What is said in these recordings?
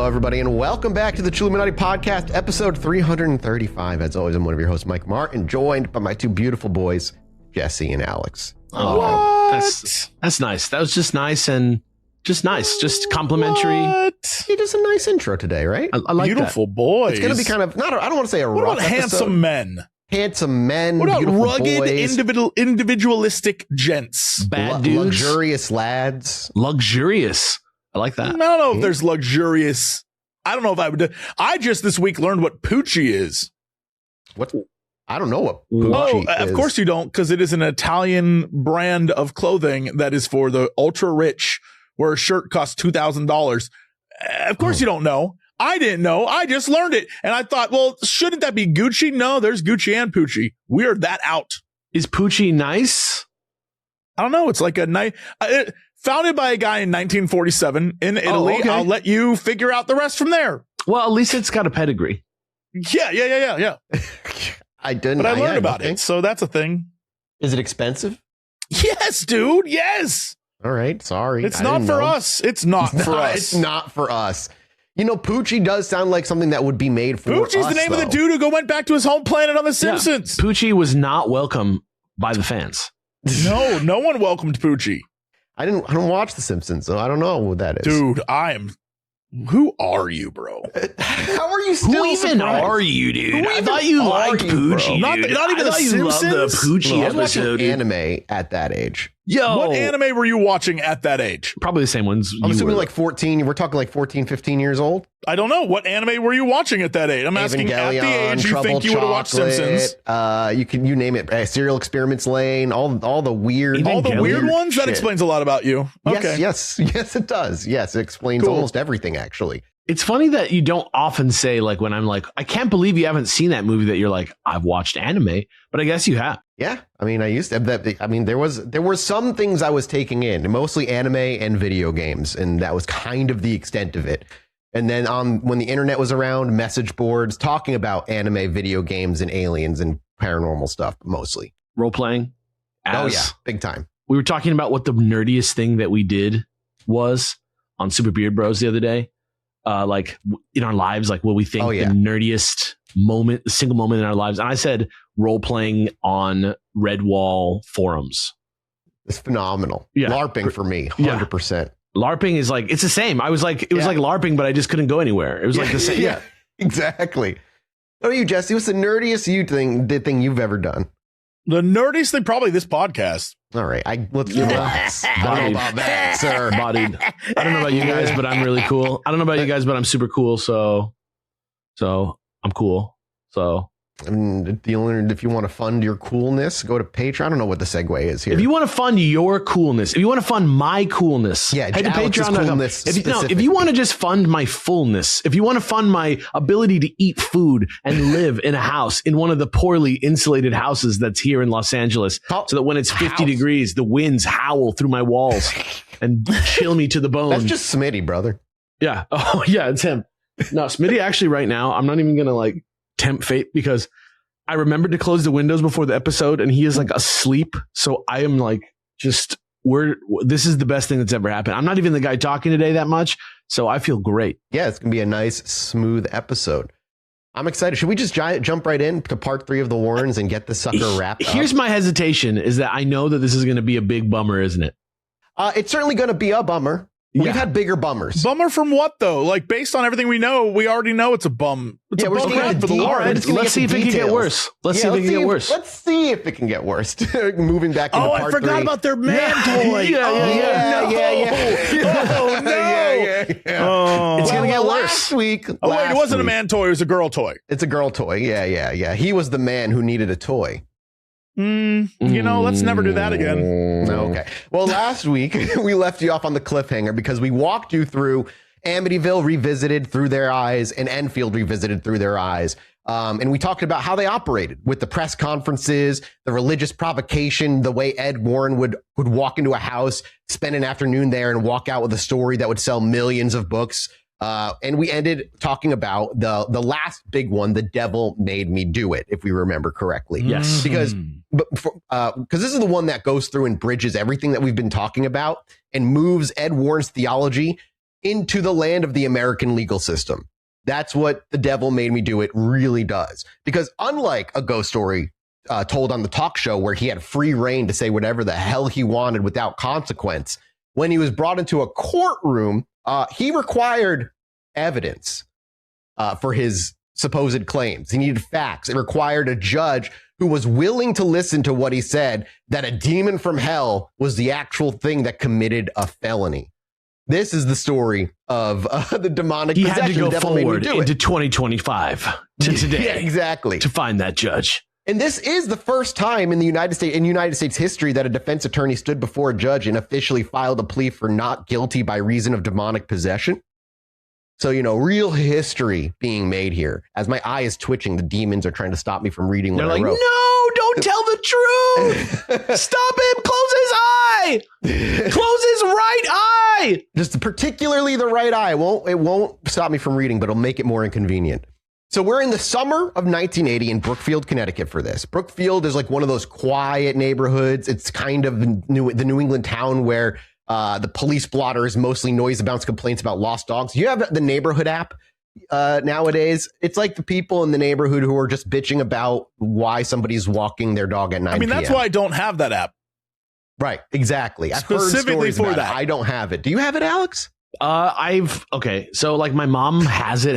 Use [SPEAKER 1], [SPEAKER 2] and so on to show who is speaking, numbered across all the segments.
[SPEAKER 1] Hello, everybody, and welcome back to the Chilluminati podcast, episode 335. As always, I'm one of your hosts, Mike Martin, joined by my two beautiful boys, Jesse and Alex.
[SPEAKER 2] Oh, that's nice. That was just nice and just nice, just complimentary.
[SPEAKER 1] What? It is a nice intro today, right?
[SPEAKER 2] I like
[SPEAKER 3] beautiful
[SPEAKER 2] that.
[SPEAKER 3] boys.
[SPEAKER 1] It's going to be kind of not. I don't want to say a
[SPEAKER 3] what
[SPEAKER 1] rough
[SPEAKER 3] about handsome men?
[SPEAKER 1] Handsome men.
[SPEAKER 3] What about rugged,
[SPEAKER 1] boys,
[SPEAKER 3] individualistic gents?
[SPEAKER 2] Bad dudes,
[SPEAKER 1] luxurious lads.
[SPEAKER 2] Luxurious. I like that.
[SPEAKER 3] I don't know if there's luxurious. I don't know if I would. I just this week learned what Poochie is.
[SPEAKER 1] What? I don't know what Poochie is.
[SPEAKER 3] Of course you don't, because it is an Italian brand of clothing that is for the ultra rich, where a shirt costs $2,000. Of course you don't know. I didn't know. I just learned it, and I thought, well, shouldn't that be Gucci? No, there's Gucci and Poochie. We're that out.
[SPEAKER 2] Is Poochie nice?
[SPEAKER 3] I don't know. It's like a nice. Founded by a guy in 1947 in Italy.
[SPEAKER 2] Okay.
[SPEAKER 3] I'll let you figure out the rest from there.
[SPEAKER 2] Well, at least it's got a pedigree.
[SPEAKER 3] Yeah.
[SPEAKER 1] I didn't.
[SPEAKER 3] But I learned about it, so that's a thing.
[SPEAKER 1] Is it expensive?
[SPEAKER 3] Yes, dude. Yes.
[SPEAKER 1] All right. Sorry.
[SPEAKER 3] It's not for us. It's not for us.
[SPEAKER 1] It's not for us. You know, Poochie does sound like something that would be made for us.
[SPEAKER 3] Poochie's the name of the dude who went back to his home planet on The Simpsons.
[SPEAKER 2] Yeah. Poochie was not welcome by the fans.
[SPEAKER 3] No one welcomed Poochie.
[SPEAKER 1] I don't watch The Simpsons, so I don't know what that is.
[SPEAKER 3] Dude, who are you, bro?
[SPEAKER 1] How are you still
[SPEAKER 2] Who even
[SPEAKER 1] surprised?
[SPEAKER 2] are you, dude? I thought you liked Poochie,
[SPEAKER 3] Not
[SPEAKER 2] dude.
[SPEAKER 3] even
[SPEAKER 2] I
[SPEAKER 3] The
[SPEAKER 2] thought you loved the
[SPEAKER 3] Simpsons?
[SPEAKER 2] Poochie
[SPEAKER 1] I was watching
[SPEAKER 2] episode. Dude.
[SPEAKER 1] anime at that age.
[SPEAKER 2] Yo,
[SPEAKER 3] What anime were you watching at that age?
[SPEAKER 2] Probably the same ones.
[SPEAKER 1] I'm
[SPEAKER 2] you
[SPEAKER 1] assuming
[SPEAKER 2] were.
[SPEAKER 1] like 14. We're talking like 14, 15 years old.
[SPEAKER 3] I don't know. What anime were you watching at that age? I'm asking at the age you
[SPEAKER 1] Trouble
[SPEAKER 3] think you would have watched
[SPEAKER 1] Chocolate,
[SPEAKER 3] Simpsons.
[SPEAKER 1] You name it. Serial Experiments Lane. All the weird.
[SPEAKER 3] All the weird ones? That
[SPEAKER 1] shit.
[SPEAKER 3] explains a lot about you. Okay.
[SPEAKER 1] Yes, it does. Yes, it explains
[SPEAKER 3] Cool.
[SPEAKER 1] almost everything, actually.
[SPEAKER 2] It's funny that you don't often say, like, when I'm like, I can't believe you haven't seen that movie, that you're like, I've watched anime, but I guess you have.
[SPEAKER 1] Yeah, I mean, I used to. I mean, there were some things I was taking in, mostly anime and video games, and that was kind of the extent of it. And then when the internet was around, message boards talking about anime, video games, and aliens and paranormal stuff, mostly.
[SPEAKER 2] Role playing.
[SPEAKER 1] Oh yeah, big time.
[SPEAKER 2] We were talking about what the nerdiest thing that we did was on Super Beard Bros the other day. Like in our lives, like what we think the nerdiest moment, the single moment in our lives. And I said role playing on Redwall forums.
[SPEAKER 1] It's phenomenal.
[SPEAKER 2] Yeah.
[SPEAKER 1] LARPing for me, 100%.
[SPEAKER 2] LARPing is like, it's the same. I was like, it was like LARPing, but I just couldn't go anywhere. It was like the same. Yeah,
[SPEAKER 1] exactly. What are you, Jesse? What's the nerdiest thing you've ever done?
[SPEAKER 3] The nerdiest thing, probably this podcast.
[SPEAKER 1] All right, let's relax. I don't know about that, sir.
[SPEAKER 2] Bodied. I don't know about you guys, but I'm really cool. I don't know about you guys, but I'm super cool. So I'm cool. So.
[SPEAKER 1] I mean, if you want to fund your coolness, go to Patreon. I don't know what the segue is here.
[SPEAKER 2] If you want to fund your coolness, if you want to fund my coolness, head to Patreon.com. If you want to just fund my fullness, if you want to fund my ability to eat food and live in a house, in one of the poorly insulated houses that's here in Los Angeles, so that when it's 50 degrees, the winds howl through my walls and chill me to the bone.
[SPEAKER 1] That's just Smitty, brother.
[SPEAKER 2] Yeah. Oh, yeah, it's him. No, Smitty actually right now, I'm not even going to like tempt fate, because I remembered to close the windows before the episode and he is like asleep. So I am like, this is the best thing that's ever happened. I'm not even the guy talking today that much. So I feel great.
[SPEAKER 1] Yeah, it's going to be a nice, smooth episode. I'm excited. Should we just jump right in to part 3 of the Warrens and get the sucker wrapped up?
[SPEAKER 2] Here's my hesitation, is that I know that this is going to be a big bummer, isn't it?
[SPEAKER 1] It's certainly going to be a bummer. We've had bigger bummers.
[SPEAKER 3] Bummer from what, though? Like, based on everying we know, we already know it's a bum. It's a bum for the Warrens.
[SPEAKER 2] Let's see if it can get worse. Let's see if it can get worse.
[SPEAKER 1] Let's see if it can get worse. Moving back into part 3.
[SPEAKER 3] I forgot about their man toy.
[SPEAKER 1] Yeah.
[SPEAKER 3] Oh, no.
[SPEAKER 1] Oh.
[SPEAKER 2] It's going to get worse.
[SPEAKER 1] Last week.
[SPEAKER 3] Oh, wait, it wasn't a man toy. It was a girl toy.
[SPEAKER 1] It's a girl toy. Yeah. He was the man who needed a toy.
[SPEAKER 3] Let's never do that again.
[SPEAKER 1] Okay. Well, last week we left you off on the cliffhanger because we walked you through Amityville revisited through their eyes and Enfield revisited through their eyes. And we talked about how they operated with the press conferences, the religious provocation, the way Ed Warren would walk into a house, spend an afternoon there and walk out with a story that would sell millions of books. And we ended talking about the last big one, The Devil Made Me Do It, if we remember correctly.
[SPEAKER 2] Yes.
[SPEAKER 1] Because this is the one that goes through and bridges everything that we've been talking about and moves Ed Warren's theology into the land of the American legal system. That's what The Devil Made Me Do It really does. Because unlike a ghost story told on the talk show where he had free reign to say whatever the hell he wanted without consequence, when he was brought into a courtroom, he required evidence for his supposed claims. He needed facts. It required a judge who was willing to listen to what he said, that a demon from hell was the actual thing that committed a felony. This is the story of the demonic possession.
[SPEAKER 2] He had to go forward into 2025 to today.
[SPEAKER 1] Yeah, exactly.
[SPEAKER 2] To find that judge.
[SPEAKER 1] And this is the first time in United States history that a defense attorney stood before a judge and officially filed a plea for not guilty by reason of demonic possession. So, real history being made here. As my eye is twitching, the demons are trying to stop me from reading what I wrote.
[SPEAKER 2] No, don't tell the truth. Stop him. Close his eye. Close his right eye.
[SPEAKER 1] Just particularly the right eye. It won't stop me from reading, but it'll make it more inconvenient. So we're in the summer of 1980 in Brookfield, Connecticut for this. Brookfield is like one of those quiet neighborhoods. It's kind of the New England town where the police blotter is mostly noise about complaints about lost dogs. You have the neighborhood app nowadays. It's like the people in the neighborhood who are just bitching about why somebody's walking their dog at 9 p.m.
[SPEAKER 3] That's why I don't have that app.
[SPEAKER 1] Right, exactly. I've
[SPEAKER 3] specifically
[SPEAKER 1] heard stories
[SPEAKER 3] for
[SPEAKER 1] about
[SPEAKER 3] that.
[SPEAKER 1] it. I don't have it. Do you have it, Alex?
[SPEAKER 2] Okay. So like my mom has it,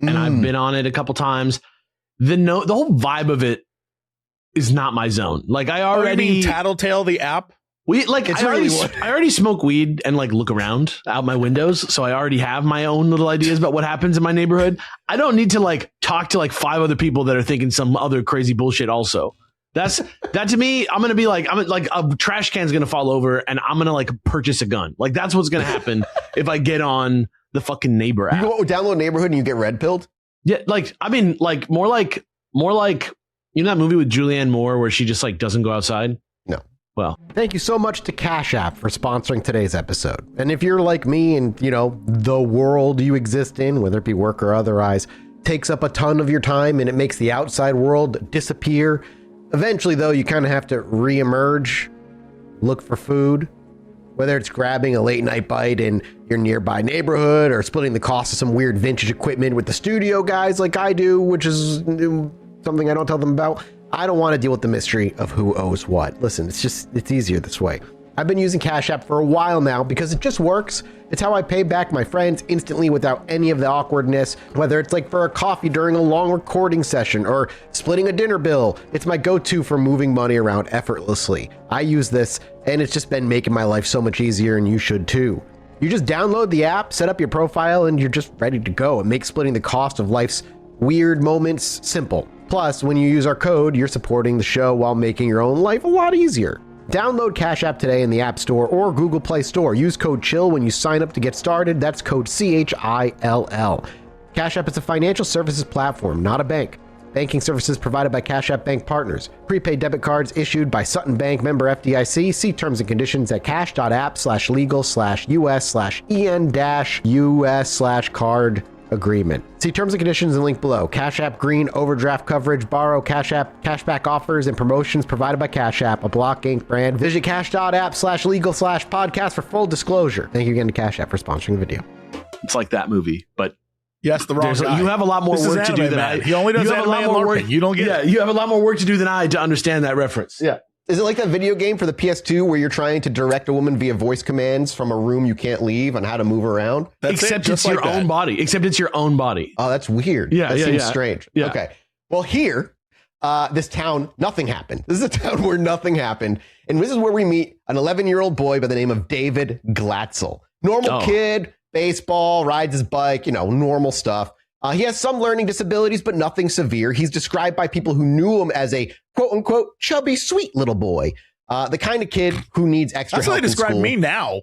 [SPEAKER 2] and I've been on it a couple times. The whole vibe of it is not my zone. Like I already
[SPEAKER 3] you mean Tattletale the app.
[SPEAKER 2] I already smoke weed and like look around out my windows. So I already have my own little ideas about what happens in my neighborhood. I don't need to like talk to like 5 other people that are thinking some other crazy bullshit also. That to me, I'm going to be like, a trash can's going to fall over and I'm going to like purchase a gun. Like that's what's going to happen if I get on the fucking neighbor app.
[SPEAKER 1] You go download Neighborhood and you get red pilled?
[SPEAKER 2] Yeah. More like, that movie with Julianne Moore where she just like doesn't go outside.
[SPEAKER 1] No.
[SPEAKER 2] Well,
[SPEAKER 1] thank you so much to Cash App for sponsoring today's episode. And if you're like me and, the world you exist in, whether it be work or otherwise, takes up a ton of your time and it makes the outside world disappear. Eventually, though, you kind of have to reemerge, look for food, whether it's grabbing a late night bite in your nearby neighborhood or splitting the cost of some weird vintage equipment with the studio guys like I do, which is something I don't tell them about. I don't want to deal with the mystery of who owes what. Listen, it's easier this way. I've been using Cash App for a while now because it just works. It's how I pay back my friends instantly without any of the awkwardness, whether it's like for a coffee during a long recording session or splitting a dinner bill. It's my go-to for moving money around effortlessly. I use this and it's just been making my life so much easier, and you should too. You just download the app, set up your profile, and you're just ready to go. It makes splitting the cost of life's weird moments simple. Plus, when you use our code, you're supporting the show while making your own life a lot easier. Download Cash App today in the App Store or Google Play Store. Use code CHILL when you sign up to get started. That's code CHILL. Cash App is a financial services platform, not a bank. Banking services provided by Cash App Bank Partners. Prepaid debit cards issued by Sutton Bank, member FDIC. See terms and conditions at cash.app/legal/US/EN-US/card agreement. See terms and conditions and link below. Cash App Green overdraft coverage. Borrow Cash App cashback offers and promotions provided by Cash App, a Block Inc. brand. Visit cash.app/legal/podcast for full disclosure. Thank you again to Cash App for sponsoring the video.
[SPEAKER 2] It's like that movie, but
[SPEAKER 3] yes, the wrong guy.
[SPEAKER 2] You have a lot more work to do than I.
[SPEAKER 3] He only does
[SPEAKER 2] you have a lot more work.
[SPEAKER 3] You don't get.
[SPEAKER 2] Yeah, you have a lot more work to do than I to understand that reference.
[SPEAKER 1] Yeah. Is it like that video game for the PS2 where you're trying to direct a woman via voice commands from a room you can't leave on how to move around?
[SPEAKER 2] Except it's your own body. Except it's your own body.
[SPEAKER 1] Oh, that's weird.
[SPEAKER 2] Yeah,
[SPEAKER 1] that seems strange.
[SPEAKER 2] Yeah.
[SPEAKER 1] Okay. Well, here, this town, nothing happened. This is a town where nothing happened. And this is where we meet an 11-year-old boy by the name of David Glatzel. Normal kid, baseball, rides his bike, normal stuff. He has some learning disabilities, but nothing severe. He's described by people who knew him as a quote-unquote chubby, sweet little boy. The kind of kid who needs extra help.
[SPEAKER 3] That's how they describe me now.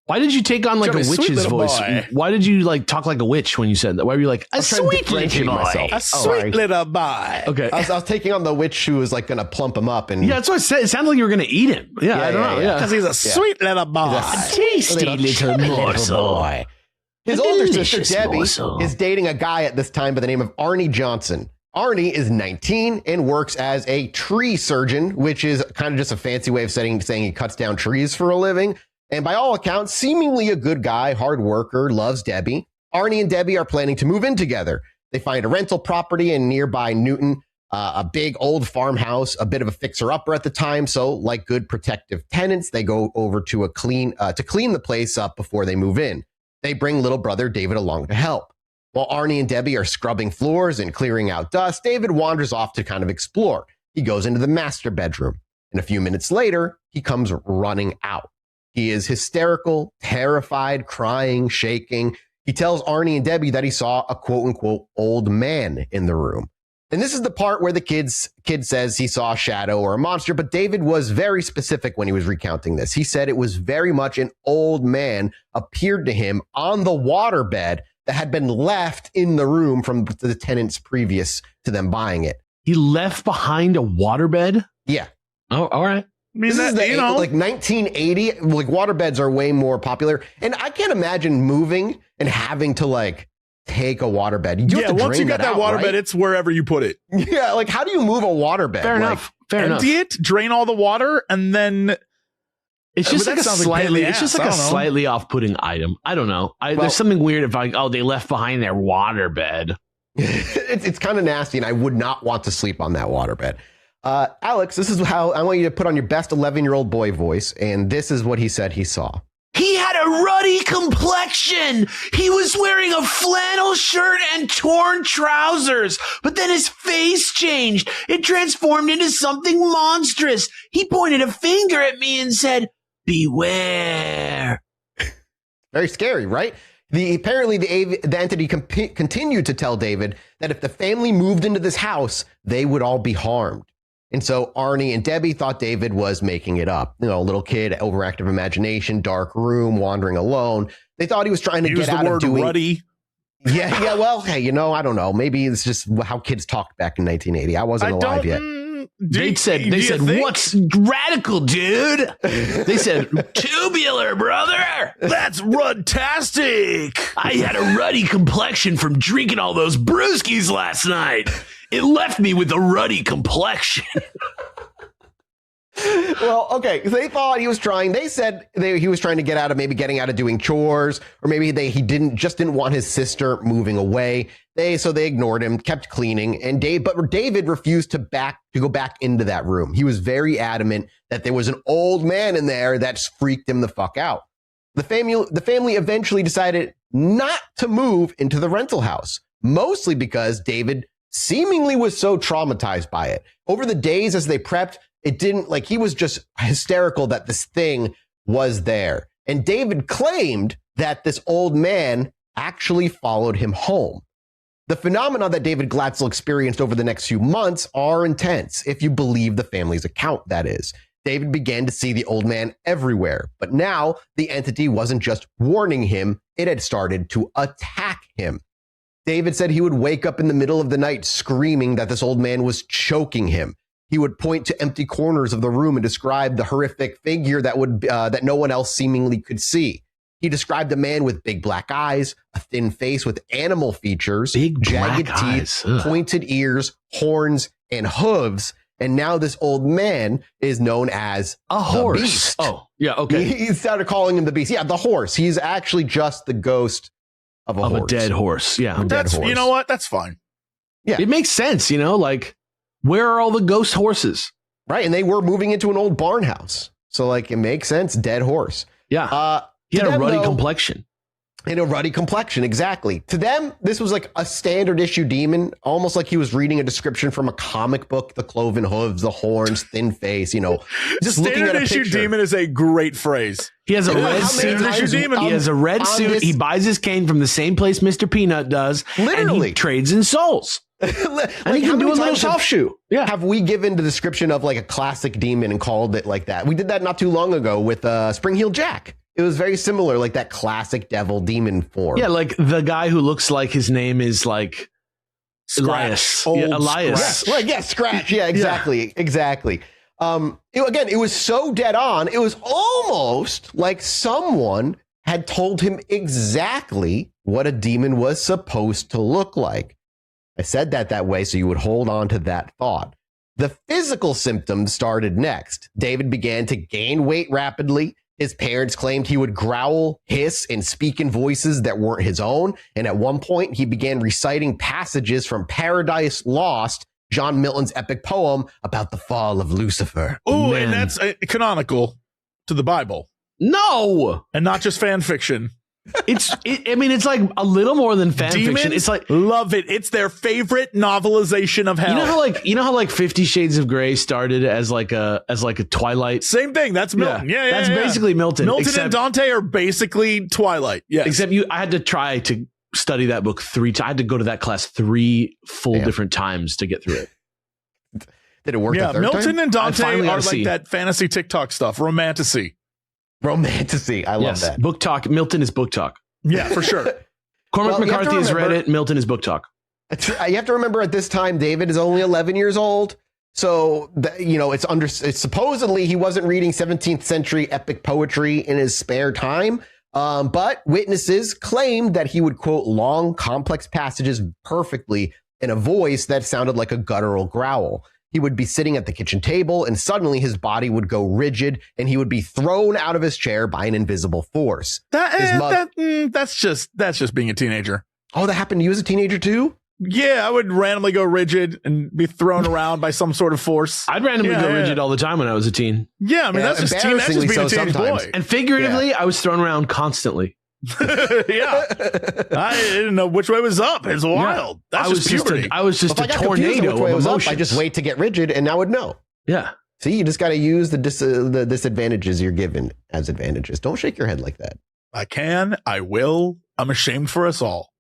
[SPEAKER 2] Why did you take on like a witch's voice? Boy. Why did you like talk like a witch when you said that? Why were you like a sweet little boy?
[SPEAKER 3] A sweet little boy.
[SPEAKER 2] Okay.
[SPEAKER 1] I was taking on the witch who was like going to plump him up. And
[SPEAKER 2] yeah, that's what I said. It sounded like you were going to eat him. Yeah, I don't know. Yeah.
[SPEAKER 3] Because he's a sweet little boy.
[SPEAKER 2] A tasty little morsel.
[SPEAKER 1] His older sister, Debbie, is dating a guy at this time by the name of Arnie Johnson. Arnie is 19 and works as a tree surgeon, which is kind of just a fancy way of saying he cuts down trees for a living. and by all accounts, seemingly a good guy, hard worker, loves Debbie. Arnie and Debbie are planning to move in together. They find a rental property in nearby Newton, a big old farmhouse, a bit of a fixer-upper at the time. So, like good protective tenants, they go over to clean the place up before they move in. They bring little brother David along to help. While Arnie and Debbie are scrubbing floors and clearing out dust, David wanders off to kind of explore. He goes into the master bedroom, and a few minutes later, he comes running out. He is hysterical, terrified, crying, shaking. He tells Arnie and Debbie that he saw a quote-unquote old man in the room. And this is the part where the kid says he saw a shadow or a monster, but David was very specific when he was recounting this. He said it was very much an old man appeared to him on the waterbed that had been left in the room from the tenants previous to them buying it.
[SPEAKER 2] He left behind a waterbed?
[SPEAKER 1] Yeah.
[SPEAKER 2] Oh, all right.
[SPEAKER 3] I mean,
[SPEAKER 1] this is like 1980, like waterbeds are way more popular. And I can't imagine moving and having to like take a waterbed.
[SPEAKER 3] Once you get that waterbed, right? It's wherever you put it.
[SPEAKER 1] Yeah, like how do you move a waterbed?
[SPEAKER 2] Fair enough.
[SPEAKER 3] Empty it, drain all the water, and then
[SPEAKER 2] it's just like a slightly off-putting item. I don't know. There's something weird if they left behind their waterbed.
[SPEAKER 1] It's kind of nasty, and I would not want to sleep on that waterbed. Alex, this is how I want you to put on your best 11-year-old boy voice, and this is what he said he saw.
[SPEAKER 2] He had a ruddy complexion. He was wearing a flannel shirt and torn trousers, but then his face changed. It transformed into something monstrous. He pointed a finger at me and said, "Beware."
[SPEAKER 1] Very scary, right? Apparently the entity continued to tell David that if the family moved into this house, they would all be harmed. And so Arnie and Debbie thought David was making it up. You know, little kid, overactive imagination, dark room, wandering alone. They thought he was trying to get out of doing...
[SPEAKER 3] ruddy.
[SPEAKER 1] Yeah, well, hey, I don't know. Maybe it's just how kids talked back in 1980. I wasn't alive yet.
[SPEAKER 2] They said, "What's radical, dude?" They said, "Tubular, brother."
[SPEAKER 3] That's rudtastic.
[SPEAKER 2] I had a ruddy complexion from drinking all those brewskis last night. It left me with a ruddy complexion.
[SPEAKER 1] Well, okay. They thought he was trying. They said he was trying to get out of getting out of doing chores, or maybe he didn't want his sister moving away. So they ignored him, kept cleaning, but David refused to go back into that room. He was very adamant that there was an old man in there that freaked him the fuck out. The family eventually decided not to move into the rental house, mostly because David seemingly was so traumatized by it. Over the days as they prepped, he was just hysterical that this thing was there. And David claimed that this old man actually followed him home. The phenomena that David Glatzel experienced over the next few months are intense, if you believe the family's account, that is. David began to see the old man everywhere, but now the entity wasn't just warning him, it had started to attack him. David said he would wake up in the middle of the night screaming that this old man was choking him. He would point to empty corners of the room and describe the horrific figure that no one else seemingly could see. He described a man with big black eyes, a thin face with animal features, jagged teeth, pointed ears, horns, and hooves. And now this old man is known as
[SPEAKER 2] a horse.
[SPEAKER 1] Beast.
[SPEAKER 2] Oh, yeah, okay.
[SPEAKER 1] He started calling him the Beast. Yeah, the horse. He's actually just the ghost of a horse.
[SPEAKER 2] A dead horse. Yeah.
[SPEAKER 3] You know what? That's fine.
[SPEAKER 1] Yeah.
[SPEAKER 2] It makes sense, like, where are all the ghost horses?
[SPEAKER 1] Right, and they were moving into an old barn house. So, it makes sense. Dead horse.
[SPEAKER 2] Yeah. He had a ruddy complexion.
[SPEAKER 1] In a ruddy complexion, exactly. To them, this was like a standard issue demon, almost like he was reading a description from a comic book, the cloven hooves, the horns, thin face, just looking at a
[SPEAKER 3] issue
[SPEAKER 1] picture.
[SPEAKER 3] Demon is a great phrase.
[SPEAKER 2] He has a red suit. He has a red suit. He buys his cane from the same place Mr. Peanut does.
[SPEAKER 1] Literally.
[SPEAKER 2] And he trades in souls. And he can do a little soft shoe. Yeah.
[SPEAKER 1] Have we given the description of like a classic demon and called it like that? We did that not too long ago with Spring-Heeled Jack. It was very similar, like that classic devil demon form.
[SPEAKER 2] Yeah, like the guy who looks like his name is like Elias. Elias.
[SPEAKER 1] Scratch. Yeah, Scratch. Yeah, exactly. Exactly. It was so dead on. It was almost like someone had told him exactly what a demon was supposed to look like. I said that way so you would hold on to that thought. The physical symptoms started next. David began to gain weight rapidly. His parents claimed he would growl, hiss, and speak in voices that weren't his own. And at one point, he began reciting passages from Paradise Lost, John Milton's epic poem about the fall of Lucifer.
[SPEAKER 3] Oh, and that's canonical to the Bible.
[SPEAKER 2] No!
[SPEAKER 3] And not just fan fiction.
[SPEAKER 2] It's like a little more than fan fiction. It's like,
[SPEAKER 3] love it. It's their favorite novelization of hell.
[SPEAKER 2] You know how 50 Shades of Grey started as like a Twilight.
[SPEAKER 3] Same thing. That's Milton. Yeah,
[SPEAKER 2] that's basically Milton.
[SPEAKER 3] Milton and Dante are basically Twilight. Yes.
[SPEAKER 2] Except I had to try to study that book 3 times. I had to go to that class 3 full different times to get through it.
[SPEAKER 1] Did it work? Yeah,
[SPEAKER 3] Milton and Dante are like
[SPEAKER 2] see.
[SPEAKER 3] that fantasy TikTok stuff, romantasy.
[SPEAKER 1] I love that.
[SPEAKER 2] Book talk. Milton is book talk.
[SPEAKER 3] Yeah, for sure.
[SPEAKER 2] Cormac McCarthy has read it. Milton is book talk.
[SPEAKER 1] You have to remember at this time, David is only 11 years old. So, it's supposedly he wasn't reading 17th century epic poetry in his spare time. But witnesses claimed that he would quote long, complex passages perfectly in a voice that sounded like a guttural growl. He would be sitting at the kitchen table and suddenly his body would go rigid and he would be thrown out of his chair by an invisible force.
[SPEAKER 3] That's just being a teenager.
[SPEAKER 1] Oh, that happened to you as a teenager too?
[SPEAKER 3] Yeah, I would randomly go rigid and be thrown around by some sort of force.
[SPEAKER 2] I'd randomly go rigid all the time when I was a teen.
[SPEAKER 3] Yeah, I mean, that's just being a teenage boy.
[SPEAKER 2] And figuratively, I was thrown around constantly.
[SPEAKER 3] Yeah, I didn't know which way was up. It's wild. That's just puberty.
[SPEAKER 2] I was just a tornado of emotions.
[SPEAKER 1] I just wait to get rigid, and I would know.
[SPEAKER 2] Yeah.
[SPEAKER 1] See, you just got to use the disadvantages you're given as advantages. Don't shake your head like that.
[SPEAKER 3] I can. I will. I'm ashamed for us all.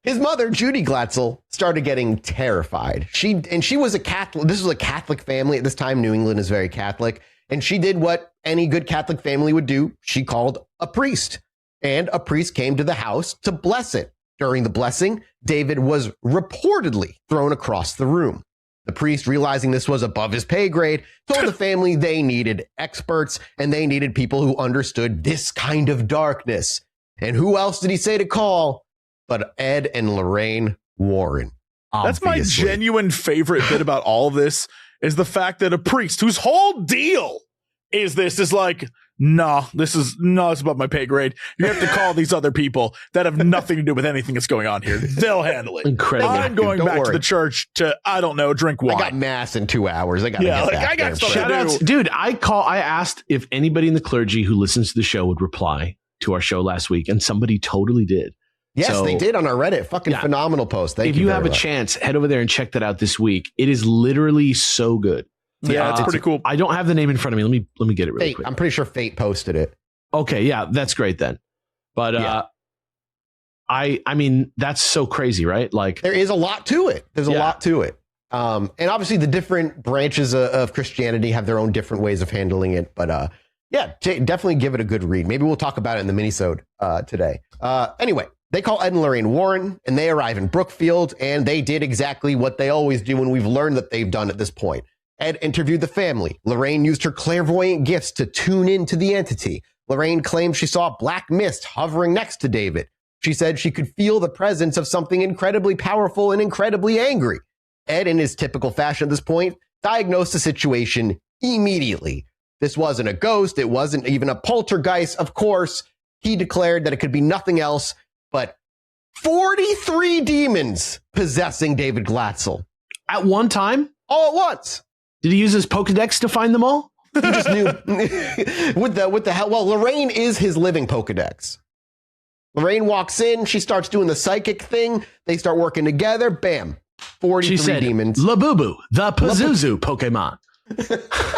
[SPEAKER 1] His mother, Judy Glatzel, started getting terrified. She was a Catholic. This was a Catholic family at this time. New England is very Catholic, and she did what any good Catholic family would do. She called a priest. And a priest came to the house to bless it. During the blessing, David was reportedly thrown across the room. The priest, realizing this was above his pay grade, told the family they needed experts and they needed people who understood this kind of darkness. And who else did he say to call but Ed and Lorraine Warren?
[SPEAKER 3] That's my genuine favorite bit about all of this is the fact that a priest whose whole deal is like, it's above my pay grade. You have to call these other people that have nothing to do with anything that's going on here. They'll handle it.
[SPEAKER 2] Incredible.
[SPEAKER 3] I'm going back to the church to, I don't know, drink wine.
[SPEAKER 1] I got mass in 2 hours. I got
[SPEAKER 2] stuff to do. Dude, I asked if anybody in the clergy who listens to the show would reply to our show last week, and somebody totally did.
[SPEAKER 1] Yes, they did on our Reddit. Phenomenal post. Thank you.
[SPEAKER 2] If you have a chance, head over there and check that out this week. It is literally so good.
[SPEAKER 3] Yeah, it's pretty cool.
[SPEAKER 2] I don't have the name in front of me. Let me get it really quick.
[SPEAKER 1] I'm pretty sure Fate posted it.
[SPEAKER 2] Okay, yeah, that's great then. But I mean, that's so crazy, right? Like
[SPEAKER 1] there is a lot to it. There's a lot to it. And obviously the different branches of Christianity have their own different ways of handling it. But definitely give it a good read. Maybe we'll talk about it in the minisode today. Anyway, they call Ed and Lorraine Warren and they arrive in Brookfield and they did exactly what they always do when we've learned that they've done at this point. Ed interviewed the family. Lorraine used her clairvoyant gifts to tune into the entity. Lorraine claimed she saw black mist hovering next to David. She said she could feel the presence of something incredibly powerful and incredibly angry. Ed, in his typical fashion at this point, diagnosed the situation immediately. This wasn't a ghost. It wasn't even a poltergeist. Of course, he declared that it could be nothing else but 43 demons possessing David Glatzel.
[SPEAKER 2] At one time?
[SPEAKER 1] All at once.
[SPEAKER 2] Did he use his Pokedex to find them all?
[SPEAKER 1] He just knew with the hell. Well, Lorraine is his living Pokedex. Lorraine walks in. She starts doing the psychic thing. They start working together. Bam. 43
[SPEAKER 2] she said,
[SPEAKER 1] demons.
[SPEAKER 2] Labubu, the Pazuzu Pokemon.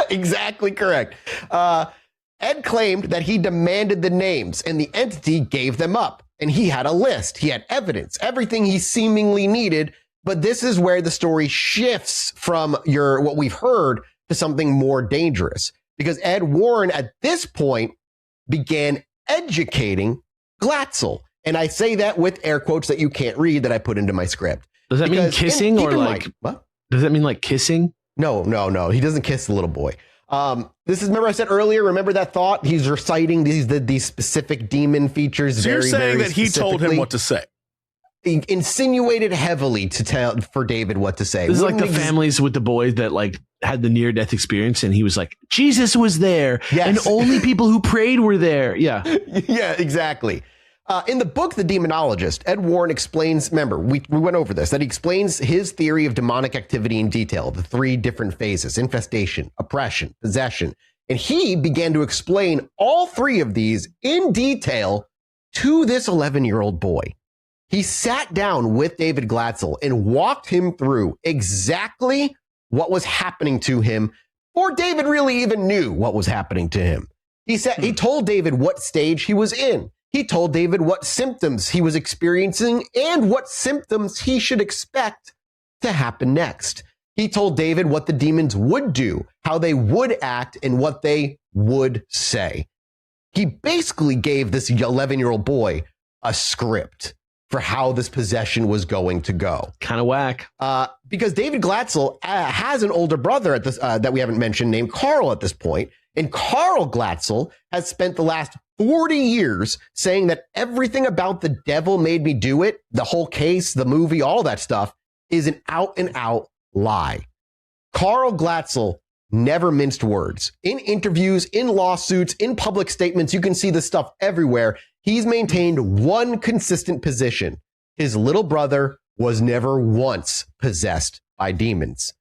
[SPEAKER 1] Exactly correct. Ed claimed that he demanded the names and the entity gave them up. And he had a list. He had evidence, everything he seemingly needed. But this is where the story shifts from what we've heard to something more dangerous. Because Ed Warren at this point began educating Glatzel. And I say that with air quotes that you can't read that I put into my script.
[SPEAKER 2] Does that mean kissing or like, what? Does that mean like kissing?
[SPEAKER 1] No. He doesn't kiss the little boy. Remember I said earlier, remember that thought? He's reciting these specific demon features.
[SPEAKER 3] So you're saying that he told him what to say?
[SPEAKER 1] Insinuated heavily for David what to say.
[SPEAKER 2] This is like the families with the boys that like had the near-death experience, and he was like, Jesus was there,
[SPEAKER 1] yes.
[SPEAKER 2] and only people who prayed were there. Yeah.
[SPEAKER 1] Yeah, exactly. In the book, The Demonologist, Ed Warren explains, remember, we went over this, that he explains his theory of demonic activity in detail, the 3 different phases: infestation, oppression, possession. And he began to explain all 3 of these in detail to this 11-year-old boy. He sat down with David Glatzel and walked him through exactly what was happening to him, or David really even knew what was happening to him. He told David what stage he was in. He told David what symptoms he was experiencing and what symptoms he should expect to happen next. He told David what the demons would do, how they would act, and what they would say. He basically gave this 11-year-old boy a script for how this possession was going to go.
[SPEAKER 2] Kind of whack.
[SPEAKER 1] Because David Glatzel has an older brother at this that we haven't mentioned, named Carl at this point. And Carl Glatzel has spent the last 40 years saying that everything about The Devil Made Me Do It, the whole case, the movie, all that stuff, is an out-and-out lie. Carl Glatzel never minced words. In interviews, in lawsuits, in public statements, you can see this stuff everywhere. He's maintained one consistent position. His little brother was never once possessed by demons.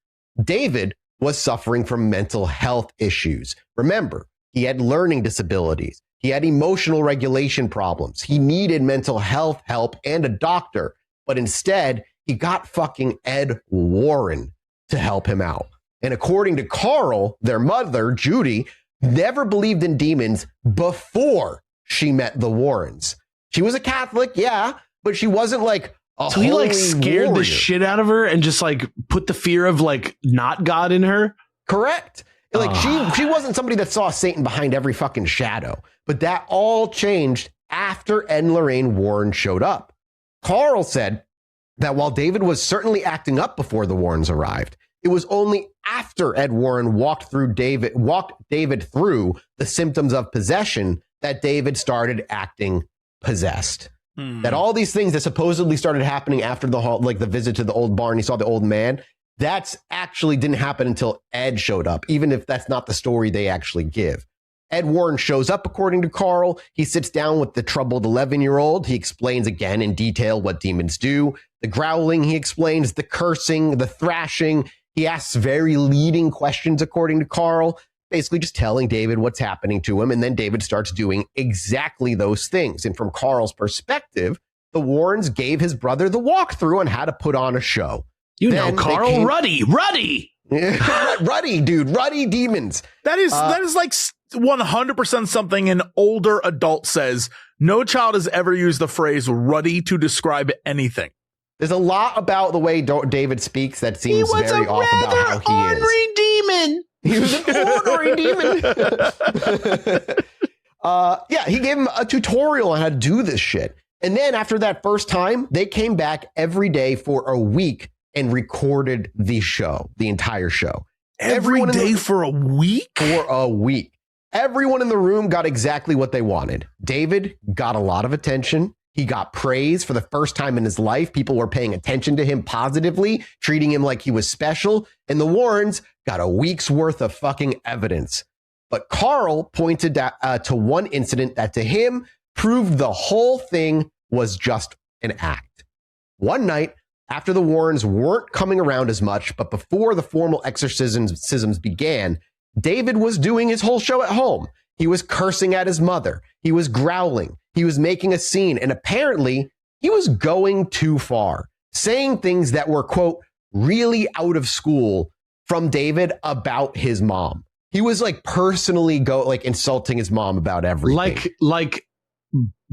[SPEAKER 1] David was suffering from mental health issues. Remember, he had learning disabilities. He had emotional regulation problems. He needed mental health help and a doctor, but instead he got fucking Ed Warren to help him out. And according to Carl, their mother, Judy, never believed in demons before she met the Warrens. She was a Catholic, yeah, but she wasn't like a
[SPEAKER 2] So he like
[SPEAKER 1] holy
[SPEAKER 2] scared
[SPEAKER 1] warrior.
[SPEAKER 2] the shit out of her and just like put the fear of like not God in her.
[SPEAKER 1] Correct. Like she wasn't somebody that saw Satan behind every fucking shadow, but that all changed after Ed and Lorraine Warren showed up. Carl said that while David was certainly acting up before the Warrens arrived, it was only after Ed Warren walked David through the symptoms of possession that David started acting possessed. That all these things that supposedly started happening after the visit to the old barn, he saw the old man, that's actually didn't happen until Ed showed up, even if that's not the story they actually give. Ed Warren shows up, according to Carl. He sits down with the troubled 11-year-old. He explains again in detail what demons do. The growling, he explains, the cursing, the thrashing. He asks very leading questions, according to Carl, basically just telling David what's happening to him. And then David starts doing exactly those things. And from Carl's perspective, the Warrens gave his brother the walkthrough on how to put on a show.
[SPEAKER 2] You know, Carl, Ruddy.
[SPEAKER 1] Ruddy, dude, Ruddy demons.
[SPEAKER 3] That is like 100% something an older adult says. No child has ever used the phrase ruddy to describe anything.
[SPEAKER 1] There's a lot about the way David speaks that seems very off about how he is.
[SPEAKER 2] Demon.
[SPEAKER 1] He was an ornery demon. Yeah, he gave him a tutorial on how to do this shit. And then after that first time, they came back every day for a week and recorded the show, the entire show.
[SPEAKER 3] Every day for a week?
[SPEAKER 1] For a week. Everyone in the room got exactly what they wanted. David got a lot of attention. He got praise for the first time in his life. People were paying attention to him positively, treating him like he was special. And the Warrens got a week's worth of fucking evidence. But Carl pointed to one incident that to him proved the whole thing was just an act. One night, after the Warrens weren't coming around as much, but before the formal exorcisms began, David was doing his whole show at home. He was cursing at his mother. He was growling. He was making a scene. And apparently, he was going too far, saying things that were, quote, really out of school from David about his mom. He was like personally insulting his mom about everything.
[SPEAKER 2] Like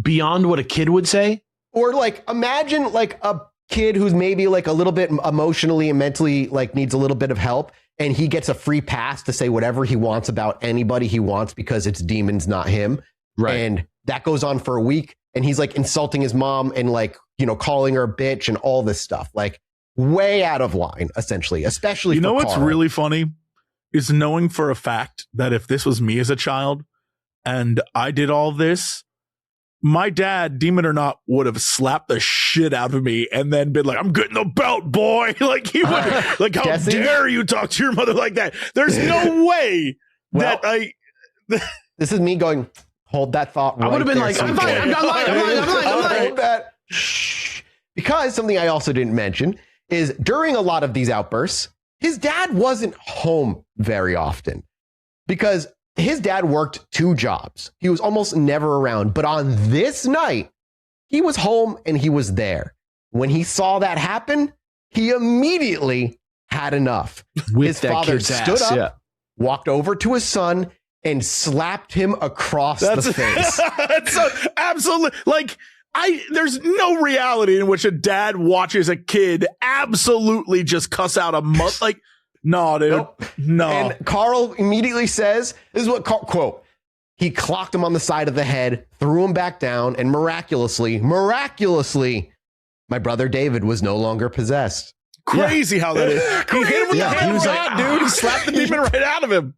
[SPEAKER 2] beyond what a kid would say?
[SPEAKER 1] Or like imagine like a kid who's maybe like a little bit emotionally and mentally like needs a little bit of help, and he gets a free pass to say whatever he wants about anybody he wants because it's demons, not him.
[SPEAKER 2] Right.
[SPEAKER 1] And that goes on for a week, and he's like insulting his mom and like, you know, calling her a bitch and all this stuff, like way out of line, essentially, especially
[SPEAKER 3] you know
[SPEAKER 1] for
[SPEAKER 3] what's
[SPEAKER 1] Carl.
[SPEAKER 3] really funny is knowing for a fact that if this was me as a child and I did all this, my dad, demon or not, would have slapped the shit out of me and then been like, I'm getting the belt, boy. Like he would, like, how dare you talk to your mother like that? There's no way that
[SPEAKER 1] this is me going, hold that thought. Right, I would have been like, I'm fine. I'm lying. Hold that. Shh. Because something I also didn't mention is during a lot of these outbursts, his dad wasn't home very often because his dad worked 2 jobs. He was almost never around. But on this night, he was home and he was there. When he saw that happen, he immediately had enough. His father stood up, walked over to his son, and slapped him across the face.
[SPEAKER 3] That's absolutely, like, there's no reality in which a dad watches a kid absolutely just cuss out a mother. Like, no, dude. Nope. No.
[SPEAKER 1] And Carl immediately says, this is what, quote, he clocked him on the side of the head, threw him back down, and miraculously, my brother David was no longer possessed.
[SPEAKER 3] Crazy how that is. He hit him with the hand of God, dude. He slapped the demon right out of him.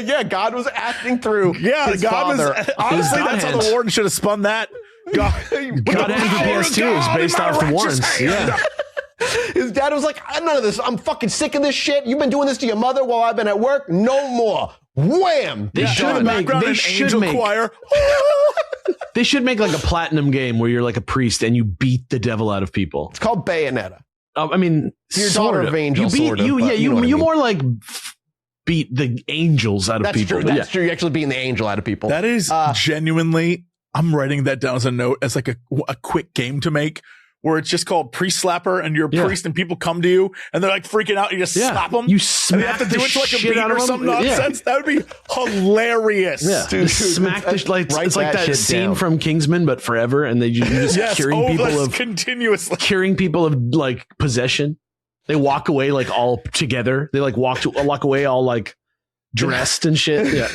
[SPEAKER 1] Yeah, God was acting through his
[SPEAKER 3] God
[SPEAKER 1] father.
[SPEAKER 3] Honestly, that's how the warden should have spun that. God
[SPEAKER 2] Hand PS2 is based off the Warrens. Yeah.
[SPEAKER 1] His dad was like, none of this. I'm fucking sick of this shit. You've been doing this to your mother while I've been at work. No more. Wham!
[SPEAKER 2] They should make They should make like a platinum game where you're like a priest and you beat the devil out of people.
[SPEAKER 1] It's called Bayonetta.
[SPEAKER 2] I mean,
[SPEAKER 1] your daughter of angel,
[SPEAKER 2] you more like beat the angels out of people.
[SPEAKER 1] That's true. You're actually beating the angel out of people.
[SPEAKER 3] That is genuinely. I'm writing that down as a note, as like a quick game to make, where it's just called Priest Slapper, and you're a priest, and people come to you, and they're like freaking out. You just slap them.
[SPEAKER 2] You smack and they have to do it to like a beat or some
[SPEAKER 3] nonsense. That would be hilarious.
[SPEAKER 2] Yeah. Dude, smack the it's like that scene from Kingsman, but forever, and you just curing people of
[SPEAKER 3] continuously
[SPEAKER 2] curing people of like possession. They walk away like all together. They like walk away all like dressed and shit. Yeah.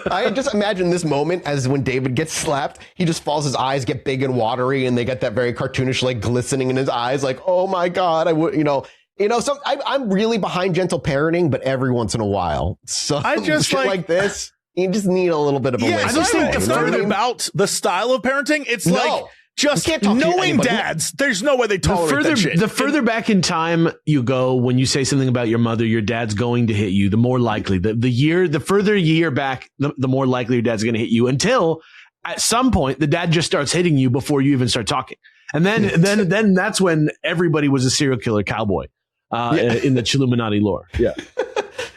[SPEAKER 1] I just imagine this moment as when David gets slapped, he just falls, his eyes get big and watery, and they get that very cartoonish like glistening in his eyes, like, oh my God, I'm really behind gentle parenting, but every once in a while, I just shit like this, you just need a little bit of a
[SPEAKER 3] I just think it's about the style of parenting. It's like just knowing dads, there's no way they tolerate that shit.
[SPEAKER 2] The further back in time you go, when you say something about your mother, your dad's going to hit you, the more likely. The further year back, the more likely your dad's going to hit you, until at some point the dad just starts hitting you before you even start talking. And then that's when everybody was a serial killer cowboy in the Chilluminati lore. Yeah.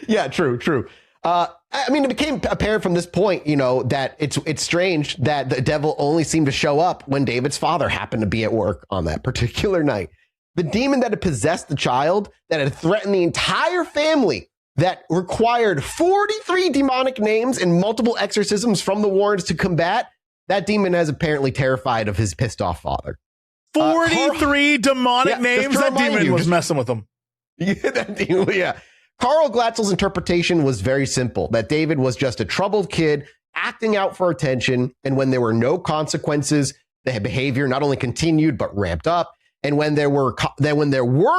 [SPEAKER 1] Yeah, true. I mean, it became apparent from this point, that it's strange that the devil only seemed to show up when David's father happened to be at work on that particular night. The demon that had possessed the child, that had threatened the entire family, that required 43 demonic names and multiple exorcisms from the Warrens to combat, that demon is apparently terrified of his pissed off father.
[SPEAKER 3] 43 demonic names? That demon was messing with them.
[SPEAKER 1] Yeah. Carl Glatzel's interpretation was very simple, that David was just a troubled kid acting out for attention, and when there were no consequences, the behavior not only continued but ramped up, and when there were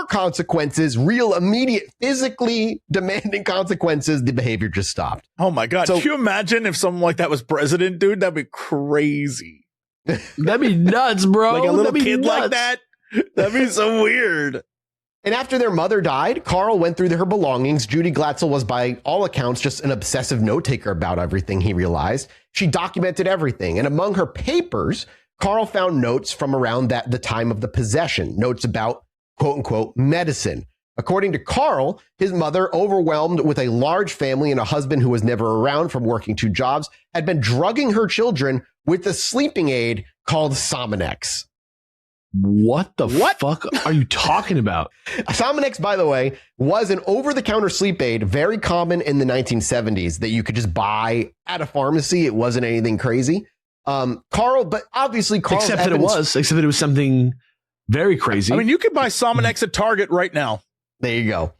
[SPEAKER 1] consequences, real, immediate, physically demanding consequences, the behavior just stopped.
[SPEAKER 3] Oh my God. Can you imagine if someone like that was president, dude? That'd be crazy.
[SPEAKER 2] That'd be nuts, bro.
[SPEAKER 3] Like a little kid like that? That'd be so weird.
[SPEAKER 1] And after their mother died, Carl went through her belongings. Judy Glatzel was, by all accounts, just an obsessive note-taker about everything, he realized. She documented everything. And among her papers, Carl found notes from around the time of the possession, notes about, quote-unquote, medicine. According to Carl, his mother, overwhelmed with a large family and a husband who was never around from working 2 jobs, had been drugging her children with a sleeping aid called Sominex.
[SPEAKER 2] What the fuck are you talking about?
[SPEAKER 1] Sominex, by the way, was an over-the-counter sleep aid, very common in the 1970s, that you could just buy at a pharmacy. It wasn't anything crazy. But obviously Carl's
[SPEAKER 2] except that it was something very crazy.
[SPEAKER 3] I mean, you could buy Sominex at Target right now.
[SPEAKER 1] There you go.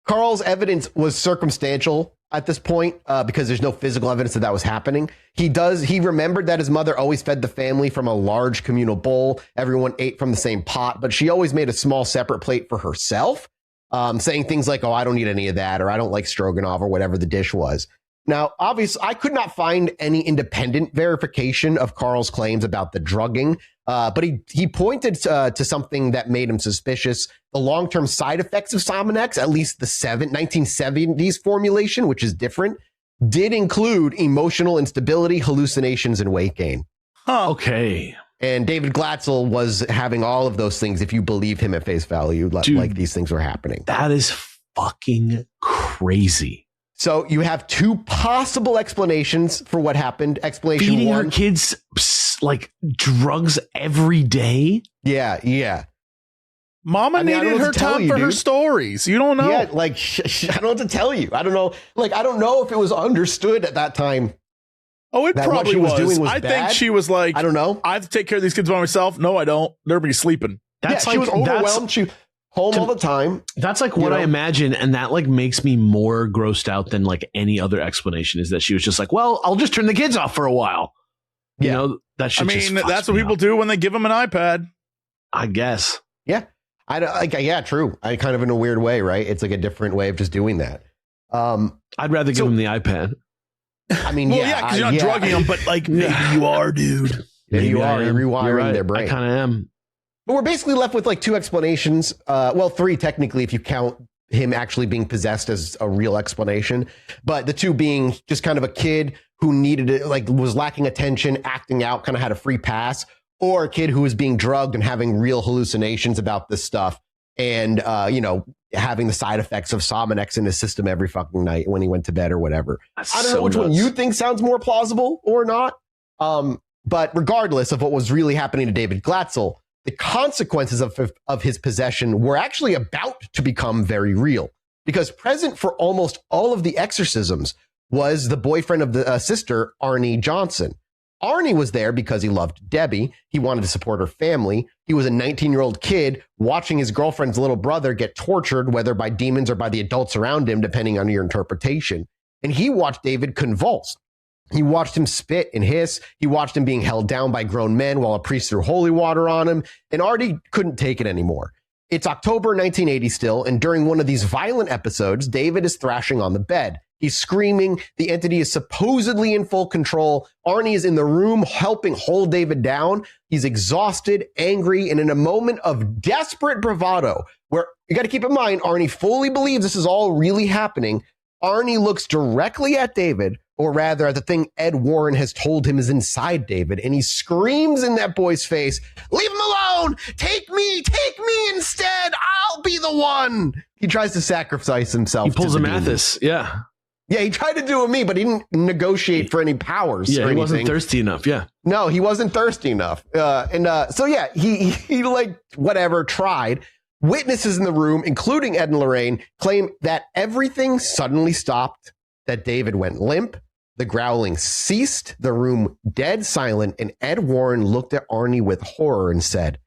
[SPEAKER 1] Carl's evidence was circumstantial at this point because there's no physical evidence that was happening. He remembered that his mother always fed the family from a large communal bowl. Everyone ate from the same pot, but she always made a small separate plate for herself, saying things like, oh, I don't need any of that, or I don't like stroganoff, or whatever the dish was. Now, obviously, I could not find any independent verification of Carl's claims about the drugging, but he pointed to something that made him suspicious. The long-term side effects of Sominex, at least the 1970s formulation, which is different, did include emotional instability, hallucinations, and weight gain.
[SPEAKER 2] Huh. Okay.
[SPEAKER 1] And David Glatzel was having all of those things if you believe him at face value, like these things were happening.
[SPEAKER 2] That is fucking crazy.
[SPEAKER 1] So you have two possible explanations for what happened. Explanation
[SPEAKER 2] Feeding
[SPEAKER 1] one.
[SPEAKER 2] her kids like drugs every day?
[SPEAKER 1] Yeah.
[SPEAKER 3] Mama needed her time for her stories. You don't know.
[SPEAKER 1] Yeah, like I don't know what to tell you. I don't know. Like I don't know if it was understood at that time.
[SPEAKER 3] Oh, it probably was. I think she was like,
[SPEAKER 1] I don't know.
[SPEAKER 3] I have to take care of these kids by myself. No, I don't. They're be sleeping.
[SPEAKER 1] That's she was overwhelmed. She home all the time.
[SPEAKER 2] That's like what I imagine, and that like makes me more grossed out than like any other explanation. Is that she was just like, well, I'll just turn the kids off for a while. You know, that shit. I mean,
[SPEAKER 3] that's what people do when they give them an iPad.
[SPEAKER 2] I guess.
[SPEAKER 1] Yeah. True. I kind of in a weird way, right? It's like a different way of just doing that.
[SPEAKER 2] I'd rather give him the iPad.
[SPEAKER 1] I mean,
[SPEAKER 3] because you're not drugging them, but like maybe you are, dude.
[SPEAKER 1] Maybe you are. You're rewiring their brain.
[SPEAKER 2] I kind of am.
[SPEAKER 1] But we're basically left with like two explanations. Well, three technically, if you count him actually being possessed as a real explanation. But the two being just kind of a kid who needed it, like was lacking attention, acting out, kind of had a free pass, or a kid who was being drugged and having real hallucinations about this stuff, and having the side effects of Sominex in his system every fucking night when he went to bed or whatever. I don't know which one you think sounds more plausible or not. But regardless of what was really happening to David Glatzel, the consequences of his possession were actually about to become very real, because present for almost all of the exorcisms was the boyfriend of the sister, Arnie Johnson. Arnie was there because he loved Debbie. He wanted to support her family. He was a 19-year-old kid watching his girlfriend's little brother get tortured, whether by demons or by the adults around him, depending on your interpretation. And he watched David convulse. He watched him spit and hiss. He watched him being held down by grown men while a priest threw holy water on him. And Arnie couldn't take it anymore. It's October 1980 still, and during one of these violent episodes, David is thrashing on the bed. He's screaming. The entity is supposedly in full control. Arnie is in the room helping hold David down. He's exhausted, angry, and in a moment of desperate bravado, where you got to keep in mind, Arnie fully believes this is all really happening. Arnie looks directly at David, or rather at the thing Ed Warren has told him is inside David, and he screams in that boy's face, "Leave him alone! Take me instead! I'll be the one!" He tries to sacrifice himself.
[SPEAKER 2] He pulls a Mathas, yeah.
[SPEAKER 1] Yeah, he tried to do a me, but he didn't negotiate for any powers.
[SPEAKER 2] Yeah,
[SPEAKER 1] or
[SPEAKER 2] he wasn't thirsty enough. Yeah.
[SPEAKER 1] No, he wasn't thirsty enough. So yeah, he like whatever tried. Witnesses in the room, including Ed and Lorraine, claim that everything suddenly stopped, that David went limp, the growling ceased, the room dead silent, and Ed Warren looked at Arnie with horror and said,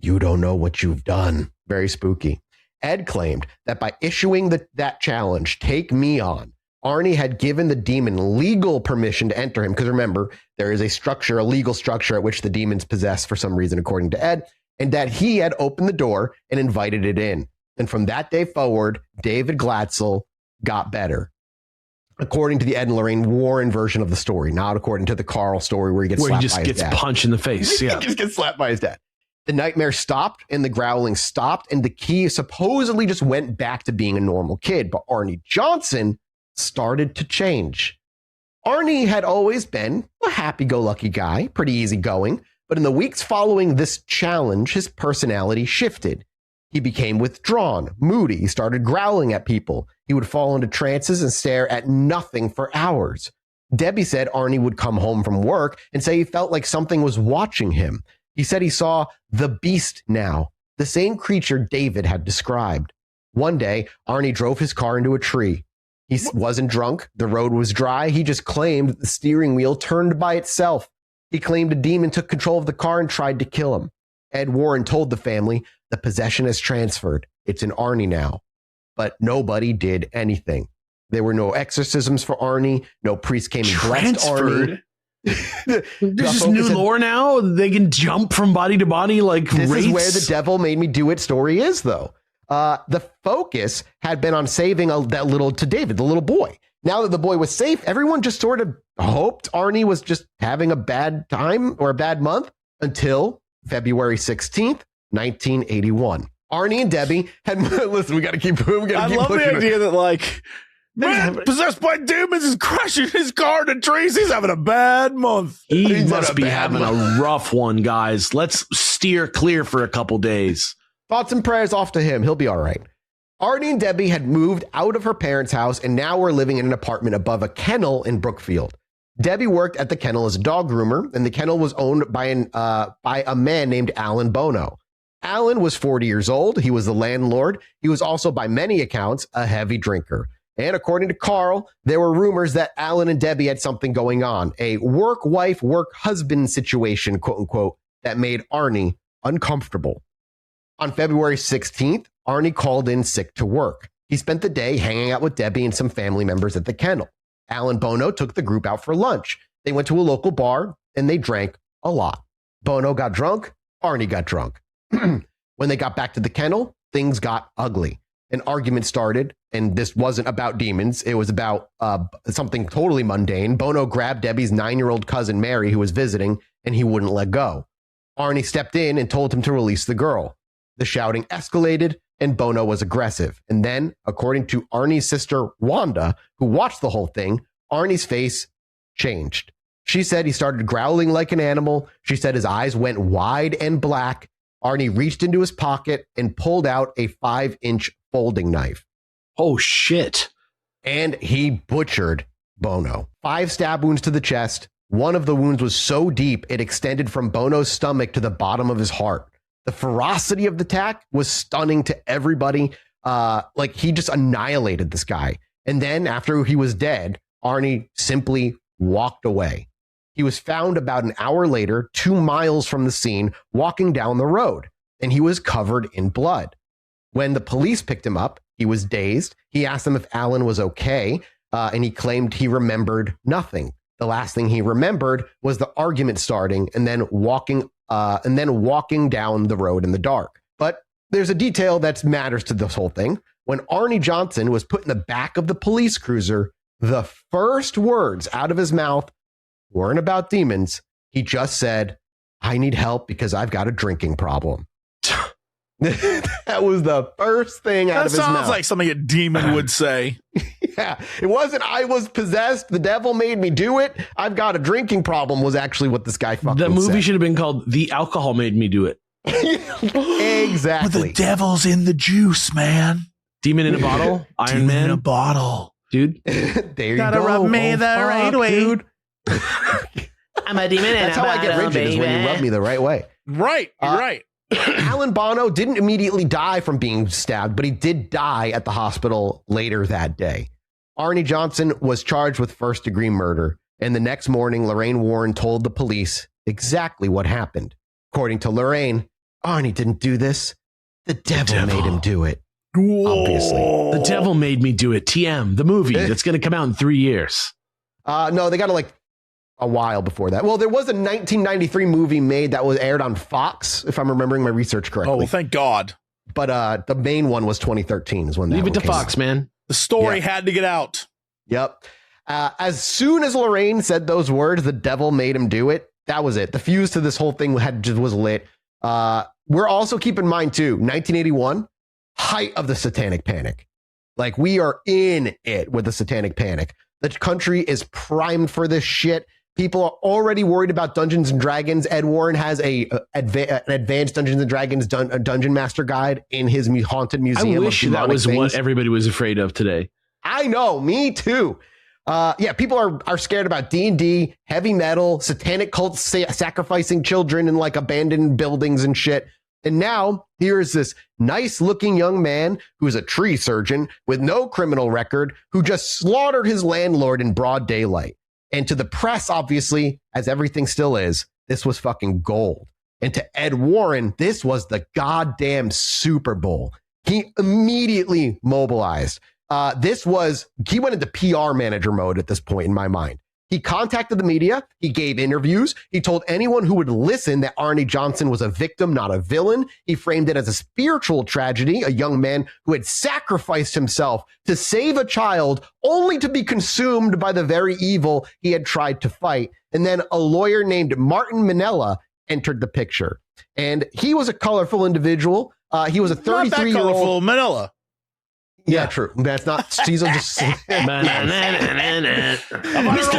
[SPEAKER 1] "You don't know what you've done." Very spooky. Ed claimed that by issuing that challenge, "Take me on," Arnie had given the demon legal permission to enter him, because remember, there is a legal structure at which the demons possess for some reason, according to Ed, and that he had opened the door and invited it in. And from that day forward, David Glatzel got better, according to the Ed and Lorraine Warren version of the story, not according to the Carl story where he gets slapped by his dad.
[SPEAKER 2] Where he just gets punched in the face. Yeah.
[SPEAKER 1] He just gets slapped by his dad. The nightmare stopped and the growling stopped, and the key supposedly just went back to being a normal kid. But Arnie Johnson started to change. Arnie had always been a happy-go-lucky guy, pretty easygoing, but in the weeks following this challenge, his personality shifted. He became withdrawn, moody, he started growling at people. He would fall into trances and stare at nothing for hours. Debbie said Arnie would come home from work and say he felt like something was watching him. He said he saw the beast now, the same creature David had described. One day, Arnie drove his car into a tree. He wasn't drunk. The road was dry. He just claimed the steering wheel turned by itself. He claimed a demon took control of the car and tried to kill him. Ed Warren told the family, "The possession has transferred. It's in Arnie now." But nobody did anything. There were no exorcisms for Arnie. No priest came and blessed Arnie.
[SPEAKER 2] There's this new lore now. They can jump from body to body like
[SPEAKER 1] this
[SPEAKER 2] rates.
[SPEAKER 1] Is where the devil made me do it story is, though. The focus had been on saving that little to David, the little boy. Now that the boy was safe, everyone just sort of hoped Arnie was just having a bad time or a bad month until February 16th, 1981. Arnie and Debbie had, listen, we got to keep pushing.
[SPEAKER 3] I love the idea that, like, man possessed by demons is crashing his car into trees. He's having a bad month.
[SPEAKER 2] He must be having a rough one, guys. Let's steer clear for a couple days.
[SPEAKER 1] Thoughts and prayers off to him. He'll be all right. Arnie and Debbie had moved out of her parents' house and now were living in an apartment above a kennel in Brookfield. Debbie worked at the kennel as a dog groomer, and the kennel was owned by a man named Alan Bono. Alan was 40 years old. He was the landlord. He was also, by many accounts, a heavy drinker. And according to Carl, there were rumors that Alan and Debbie had something going on, a work wife, work husband situation, quote unquote, that made Arnie uncomfortable. On February 16th, Arnie called in sick to work. He spent the day hanging out with Debbie and some family members at the kennel. Alan Bono took the group out for lunch. They went to a local bar and they drank a lot. Bono got drunk. Arnie got drunk. When they got back to the kennel, things got ugly. An argument started, and this wasn't about demons. It was about something totally mundane. Bono grabbed Debbie's 9-year-old cousin, Mary, who was visiting, and he wouldn't let go. Arnie stepped in and told him to release the girl. The shouting escalated, and Bono was aggressive. And then, according to Arnie's sister, Wanda, who watched the whole thing, Arnie's face changed. She said he started growling like an animal. She said his eyes went wide and black. Arnie reached into his pocket and pulled out a 5-inch folding knife.
[SPEAKER 2] Oh, shit.
[SPEAKER 1] And he butchered Bono. 5 stab wounds to the chest. One of the wounds was so deep, it extended from Bono's stomach to the bottom of his heart. The ferocity of the attack was stunning to everybody. Like, he just annihilated this guy. And then after he was dead, Arnie simply walked away. He was found about an hour later, 2 miles from the scene, walking down the road, and he was covered in blood. When the police picked him up, he was dazed. He asked them if Alan was okay, and he claimed he remembered nothing. The last thing he remembered was the argument starting and then walking down the road in the dark. But there's a detail that matters to this whole thing. When Arnie Johnson was put in the back of the police cruiser, the first words out of his mouth weren't about demons. He just said, "I need help because I've got a drinking problem." That was the first thing out of his mouth.
[SPEAKER 3] That sounds like something a demon would say.
[SPEAKER 1] Yeah, it wasn't "I was possessed, the devil made me do it, I've got a drinking problem" was actually what this guy fucking said.
[SPEAKER 2] The movie should have been called "The Alcohol Made Me Do It."
[SPEAKER 1] Exactly.
[SPEAKER 3] But the devil's in the juice, man.
[SPEAKER 2] Demon in a bottle? Iron Man
[SPEAKER 3] in a bottle.
[SPEAKER 2] Dude.
[SPEAKER 1] There you
[SPEAKER 3] Gotta
[SPEAKER 1] go.
[SPEAKER 3] rub me the right way.
[SPEAKER 1] Dude.
[SPEAKER 2] I'm a demon in
[SPEAKER 1] That's
[SPEAKER 2] a
[SPEAKER 1] how
[SPEAKER 2] bottle,
[SPEAKER 1] I get rigid, is when you rub me the right way.
[SPEAKER 3] Right, you're right.
[SPEAKER 1] Alan Bono didn't immediately die from being stabbed, but he did die at the hospital later that day. Arnie Johnson was charged with first-degree murder, and the next morning, Lorraine Warren told the police exactly what happened. According to Lorraine, Arnie didn't do this. The devil made him do it.
[SPEAKER 3] Whoa.
[SPEAKER 1] Obviously.
[SPEAKER 2] The devil made me do it. TM, the movie that's going to come out in 3 years.
[SPEAKER 1] No, they got to a while before that. Well, there was a 1993 movie made that was aired on Fox, if I'm remembering my research correctly.
[SPEAKER 3] Oh, well, thank God.
[SPEAKER 1] But the main one was 2013 is when that
[SPEAKER 2] Leave it to
[SPEAKER 1] came
[SPEAKER 2] Fox,
[SPEAKER 1] out.
[SPEAKER 2] man.
[SPEAKER 3] The story had to get out.
[SPEAKER 1] Yep. As soon as Lorraine said those words, the devil made him do it. That was it. The fuse to this whole thing was lit. We're also keep in mind too, 1981, height of the Satanic Panic. Like, we are in it with the Satanic Panic. The country is primed for this shit. People are already worried about Dungeons and Dragons. Ed Warren has an advanced Dungeons and Dragons dungeon master guide in his haunted museum.
[SPEAKER 2] I wish that was what everybody was afraid of today.
[SPEAKER 1] I know, me too. People are scared about D&D, heavy metal, satanic cults sacrificing children in abandoned buildings and shit. And now here is this nice looking young man who's a tree surgeon with no criminal record who just slaughtered his landlord in broad daylight. And to the press, obviously, as everything still is, this was fucking gold. And to Ed Warren, this was the goddamn Super Bowl. He immediately mobilized. He went into PR manager mode at this point in my mind. He contacted the media. He gave interviews. He told anyone who would listen that Arnie Johnson was a victim, not a villain. He framed it as a spiritual tragedy, a young man who had sacrificed himself to save a child only to be consumed by the very evil he had tried to fight. And then a lawyer named Martin Minella entered the picture. And he was a colorful individual. He was a 33-year-old.
[SPEAKER 3] Minella.
[SPEAKER 1] Yeah, true. That's not. She's just.
[SPEAKER 2] Mr.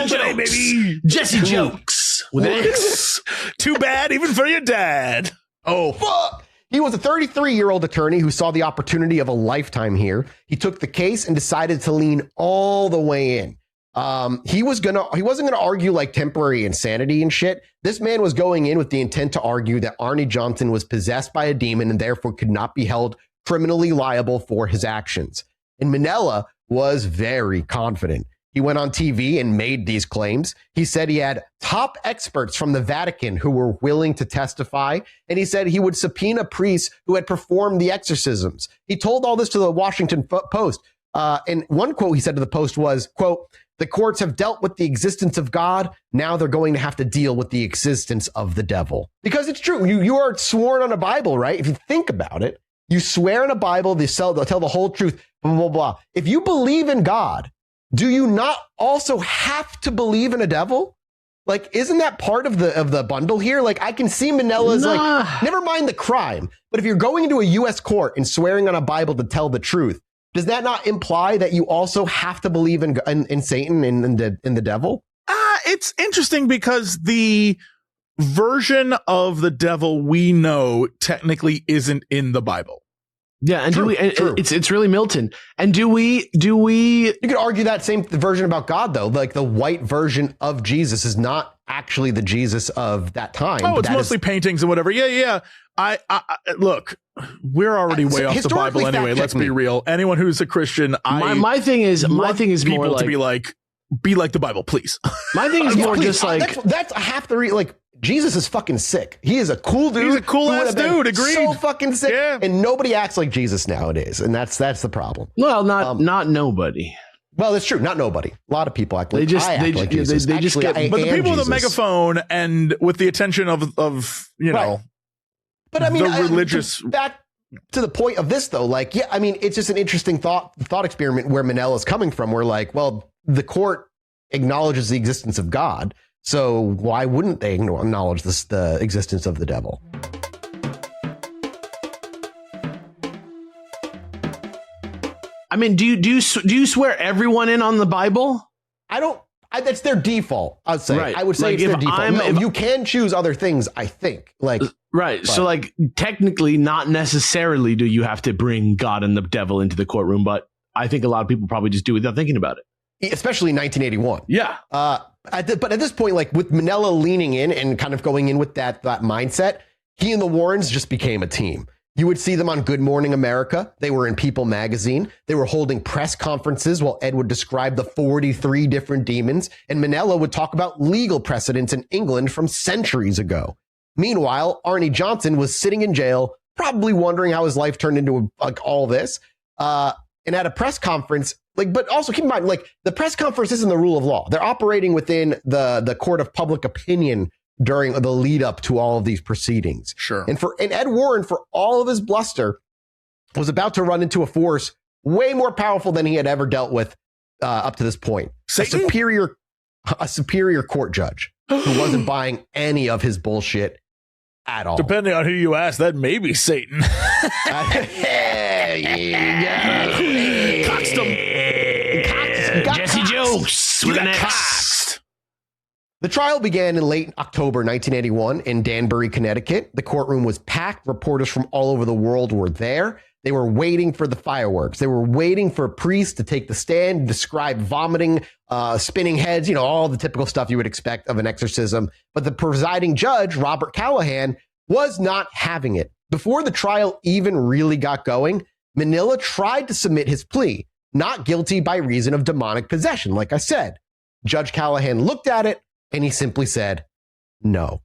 [SPEAKER 2] Jones, baby. Jesse Jokes with an X.
[SPEAKER 3] Too bad, even for your dad.
[SPEAKER 1] Oh, fuck. He was a 33-year-old attorney who saw the opportunity of a lifetime here. He took the case and decided to lean all the way in. He wasn't gonna argue like temporary insanity and shit. This man was going in with the intent to argue that Arnie Johnson was possessed by a demon and therefore could not be held criminally liable for his actions. And Minella was very confident. He went on TV and made these claims. He said he had top experts from the Vatican who were willing to testify. And he said he would subpoena priests who had performed the exorcisms. He told all this to the Washington Post. And one quote he said to the Post was, quote, "The courts have dealt with the existence of God. Now they're going to have to deal with the existence of the devil." Because it's true. You are sworn on a Bible, right? If you think about it, you swear in a Bible, they'll tell the whole truth, blah, blah, blah. If you believe in God, do you not also have to believe in a devil? Like, isn't that part of the bundle here? Like, I can see Minella's like, never mind the crime, but if you're going into a U.S. court and swearing on a Bible to tell the truth, does that not imply that you also have to believe in Satan and the devil?
[SPEAKER 3] It's interesting because the version of the devil we know technically isn't in the Bible.
[SPEAKER 2] Yeah, and
[SPEAKER 1] true.
[SPEAKER 2] It's really Milton. And do we
[SPEAKER 1] you could argue that same version about God though. Like the white version of Jesus is not actually the Jesus of that time.
[SPEAKER 3] Oh, it's mostly paintings and whatever. Yeah. I look, we're already way off the Bible anyway. Let's be real. Anyone who's a Christian,
[SPEAKER 2] my thing is more like,
[SPEAKER 3] to be like the Bible, please.
[SPEAKER 2] My thing is more just like
[SPEAKER 1] that's half the like Jesus is fucking sick. He is a cool dude.
[SPEAKER 3] He's a cool ass dude. Agreed.
[SPEAKER 1] So fucking sick.
[SPEAKER 3] Yeah.
[SPEAKER 1] And nobody acts like Jesus nowadays, and that's the problem.
[SPEAKER 2] Well, not nobody.
[SPEAKER 1] Well, it's true. Not nobody. A lot of people act like Jesus.
[SPEAKER 2] But
[SPEAKER 3] the people with a megaphone and with the attention of know.
[SPEAKER 1] But I mean,
[SPEAKER 3] the religious.
[SPEAKER 1] Back to the point of this though, like, yeah, I mean, it's just an interesting thought experiment where Minella's coming from. We're like, well, the court acknowledges the existence of God. So why wouldn't they acknowledge the existence of the devil?
[SPEAKER 2] I mean, do you swear everyone in on the Bible?
[SPEAKER 1] I don't. That's their default. I'd say.
[SPEAKER 2] Right.
[SPEAKER 1] I would say
[SPEAKER 2] like
[SPEAKER 1] it's their default. You can choose other things. I think. Like
[SPEAKER 2] right. But. So like technically, not necessarily do you have to bring God and the devil into the courtroom, but I think a lot of people probably just do it without thinking about it.
[SPEAKER 1] Especially in 1981.
[SPEAKER 2] Yeah.
[SPEAKER 1] But at this point, like with Minella leaning in and kind of going in with that mindset, he and the Warrens just became a team. You would see them on Good Morning America. They were in People magazine. They were holding press conferences while Ed would describe the 43 different demons, and Minella would talk about legal precedents in England from centuries ago. Meanwhile, Arnie Johnson was sitting in jail, probably wondering how his life turned into like all this. And at a press conference, like, but also keep in mind, like the press conference isn't the rule of law. They're operating within the court of public opinion during the lead up to all of these proceedings.
[SPEAKER 3] Sure.
[SPEAKER 1] And Ed Warren, for all of his bluster, was about to run into a force way more powerful than he had ever dealt with up to this point.
[SPEAKER 3] Satan?
[SPEAKER 1] A superior court judge who wasn't buying any of his bullshit at all.
[SPEAKER 3] Depending on who you ask, that may be Satan.
[SPEAKER 2] Coxed him. Jesse Jokes with an X.
[SPEAKER 1] The trial began in late October 1981 in Danbury, Connecticut. The courtroom was packed. Reporters from all over the world were there. They were waiting for the fireworks. They were waiting for a priest to take the stand, describe vomiting, spinning heads, all the typical stuff you would expect of an exorcism. But the presiding judge, Robert Callahan, was not having it. Before the trial even really got going, Minella tried to submit his plea, not guilty by reason of demonic possession, like I said. Judge Callahan looked at it, and he simply said, no.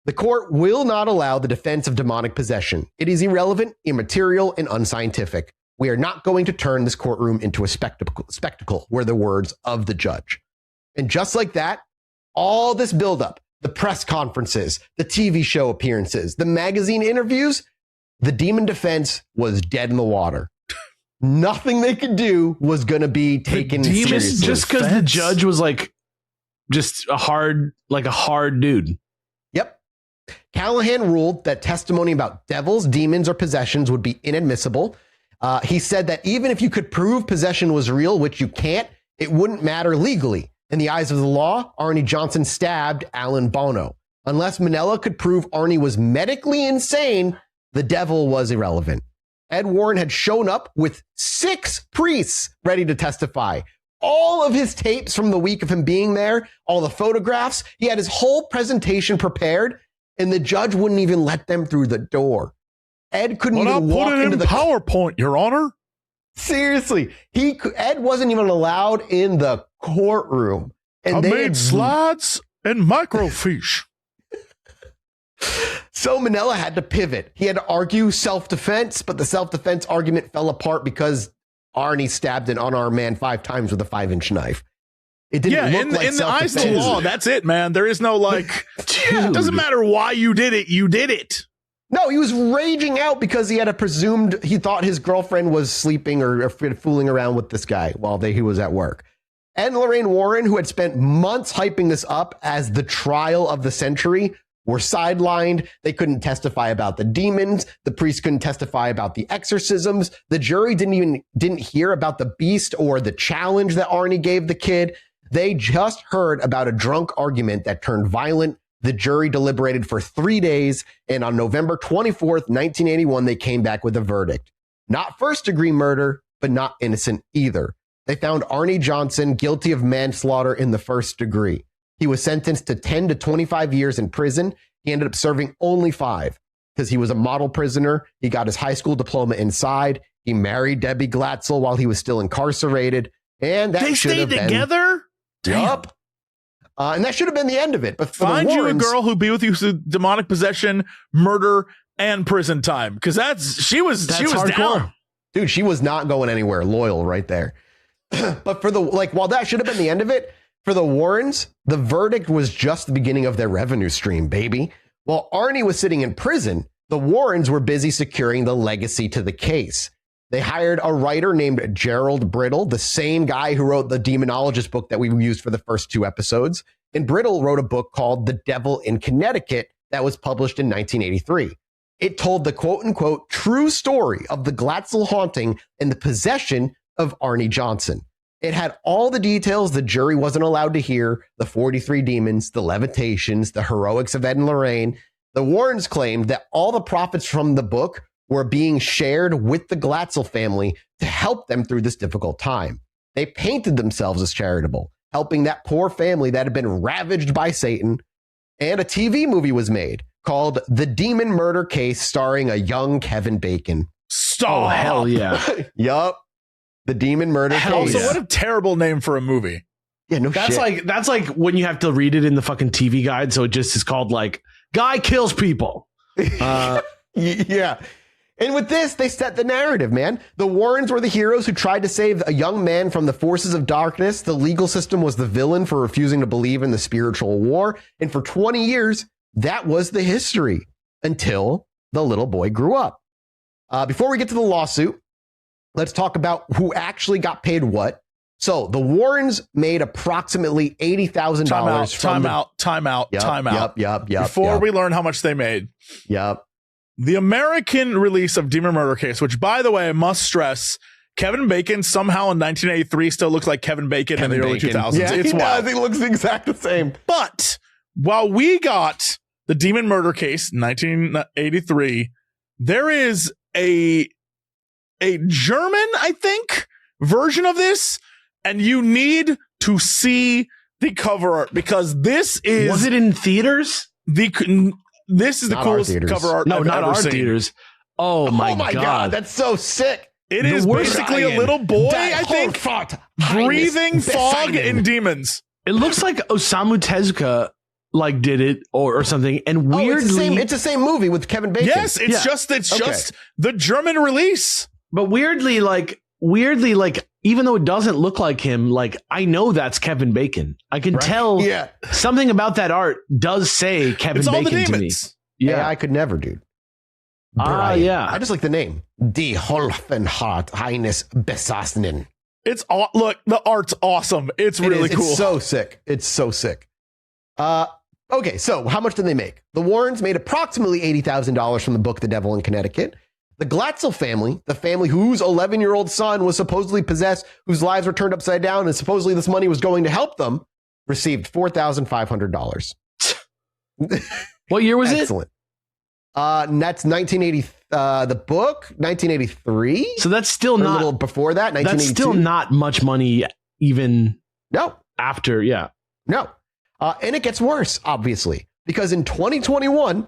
[SPEAKER 1] The court will not allow the defense of demonic possession. It is irrelevant, immaterial, and unscientific. We are not going to turn this courtroom into a spectacle, were the words of the judge. And just like that, all this buildup, the press conferences, the TV show appearances, the magazine interviews, the demon defense was dead in the water. Nothing they could do was going to be taken seriously.
[SPEAKER 2] Just because the judge was just a hard dude.
[SPEAKER 1] Yep. Callahan ruled that testimony about devils, demons, or possessions would be inadmissible. He said that even if you could prove possession was real, which you can't, it wouldn't matter legally. In the eyes of the law, Arnie Johnson stabbed Alan Bono. Unless Manella could prove Arnie was medically insane, the devil was irrelevant. Ed Warren had shown up with 6 priests ready to testify. All of his tapes from the week of him being there, all the photographs, he had his whole presentation prepared, and the judge wouldn't even let them through the door. Ed couldn't even walk into the
[SPEAKER 3] PowerPoint, Your Honor.
[SPEAKER 1] Seriously, Ed wasn't even allowed in the courtroom. And
[SPEAKER 3] I made slides and microfiche.
[SPEAKER 1] So Manella had to pivot. He had to argue self-defense, but the self-defense argument fell apart because Arnie stabbed an unarmed man 5 times with a 5-inch knife. It didn't look like
[SPEAKER 3] in the eyes of the law, that's it, man. There is no it doesn't matter why you did it. You did it.
[SPEAKER 1] No, he was raging out because he thought his girlfriend was sleeping or fooling around with this guy while he was at work. Ed and Lorraine Warren, who had spent months hyping this up as the trial of the century, were sidelined. They couldn't testify about the demons. The priest couldn't testify about the exorcisms. The jury didn't hear about the beast or the challenge that Arnie gave the kid. They just heard about a drunk argument that turned violent. The jury deliberated for 3 days, and on November 24th, 1981, they came back with a verdict. Not first-degree murder, but not innocent either. They found Arnie Johnson guilty of manslaughter in the first degree. He was sentenced to 10 to 25 years in prison. He ended up serving only 5 because he was a model prisoner. He got his high school diploma inside. He married Debbie Glatzel while he was still incarcerated. And that should have been...
[SPEAKER 3] They stayed together?
[SPEAKER 1] Yup. And that should have been the end of it. But
[SPEAKER 3] find you a girl who be with you through demonic possession, murder, and prison time. Because she was down.
[SPEAKER 1] Dude, she was not going anywhere. Loyal right there. But while that should have been the end of it, for the Warrens, the verdict was just the beginning of their revenue stream, baby. While Arnie was sitting in prison, the Warrens were busy securing the legacy to the case. They hired a writer named Gerald Brittle, the same guy who wrote the Demonologist book that we used for the first 2 episodes. And Brittle wrote a book called The Devil in Connecticut that was published in 1983. It told the quote-unquote true story of the Glatzel haunting and the possession of Arnie Johnson. It had all the details the jury wasn't allowed to hear, the 43 demons, the levitations, the heroics of Ed and Lorraine. The Warrens claimed that all the profits from the book were being shared with the Glatzel family to help them through this difficult time. They painted themselves as charitable, helping that poor family that had been ravaged by Satan. And a TV movie was made called The Demon Murder Case, starring a young Kevin Bacon.
[SPEAKER 3] Stop.
[SPEAKER 2] Oh, hell yeah.
[SPEAKER 1] Yup. The Demon Murder Case.
[SPEAKER 3] Also, what a terrible name for a movie.
[SPEAKER 1] Yeah, no shit.
[SPEAKER 2] That's like when you have to read it in the fucking TV guide, so it just is called Guy Kills People.
[SPEAKER 1] Yeah. And with this, they set the narrative, man. The Warrens were the heroes who tried to save a young man from the forces of darkness. The legal system was the villain for refusing to believe in the spiritual war. And for 20 years, that was the history until the little boy grew up. Before we get to the lawsuit, let's talk about who actually got paid what. So the Warrens made approximately $80,000 from
[SPEAKER 3] Time out.
[SPEAKER 1] Yep.
[SPEAKER 3] Before we learn how much they made.
[SPEAKER 1] Yep.
[SPEAKER 3] The American release of Demon Murder Case, which, by the way, I must stress, Kevin Bacon somehow in 1983 still looks like Kevin Bacon in the early 2000s.
[SPEAKER 1] Yeah, it's wild. He looks the exact same.
[SPEAKER 3] But while we got the Demon Murder Case, 1983, there is a German, I think, version of this, and you need to see the cover art because this is...
[SPEAKER 2] Was it in theaters?
[SPEAKER 3] This is the coolest cover art I've ever seen.
[SPEAKER 2] Theaters. Oh my God.
[SPEAKER 1] That's so sick.
[SPEAKER 3] It is basically a little boy, I think, breathing fog and demons.
[SPEAKER 2] It looks like Osamu Tezuka did it or something. And weirdly,
[SPEAKER 1] it's the same movie with Kevin Bacon.
[SPEAKER 3] Yes, it's just the German release.
[SPEAKER 2] But weirdly, weirdly, like, even though it doesn't look like him, like, I know that's Kevin Bacon. I can tell something about that art does say Kevin Bacon to me.
[SPEAKER 1] Yeah, I could never, dude.
[SPEAKER 2] Yeah.
[SPEAKER 1] I just like the name. Die Holfenhart Highness Besassnen.
[SPEAKER 3] Look, the art's awesome. It's really cool.
[SPEAKER 1] It's so sick. It's so sick. Okay, so how much did they make? The Warrens made approximately $80,000 from the book The Devil in Connecticut. The Glatzel family, the family whose 11-year-old son was supposedly possessed, whose lives were turned upside down, and supposedly this money was going to help them, received $4,500.
[SPEAKER 2] What year was it?
[SPEAKER 1] Excellent. That's 1980. The book, 1983.
[SPEAKER 2] So that's still not
[SPEAKER 1] a little before that. 1982.
[SPEAKER 2] That's still not much money, even.
[SPEAKER 1] No.
[SPEAKER 2] After, yeah.
[SPEAKER 1] No. And it gets worse, obviously, because in 2021,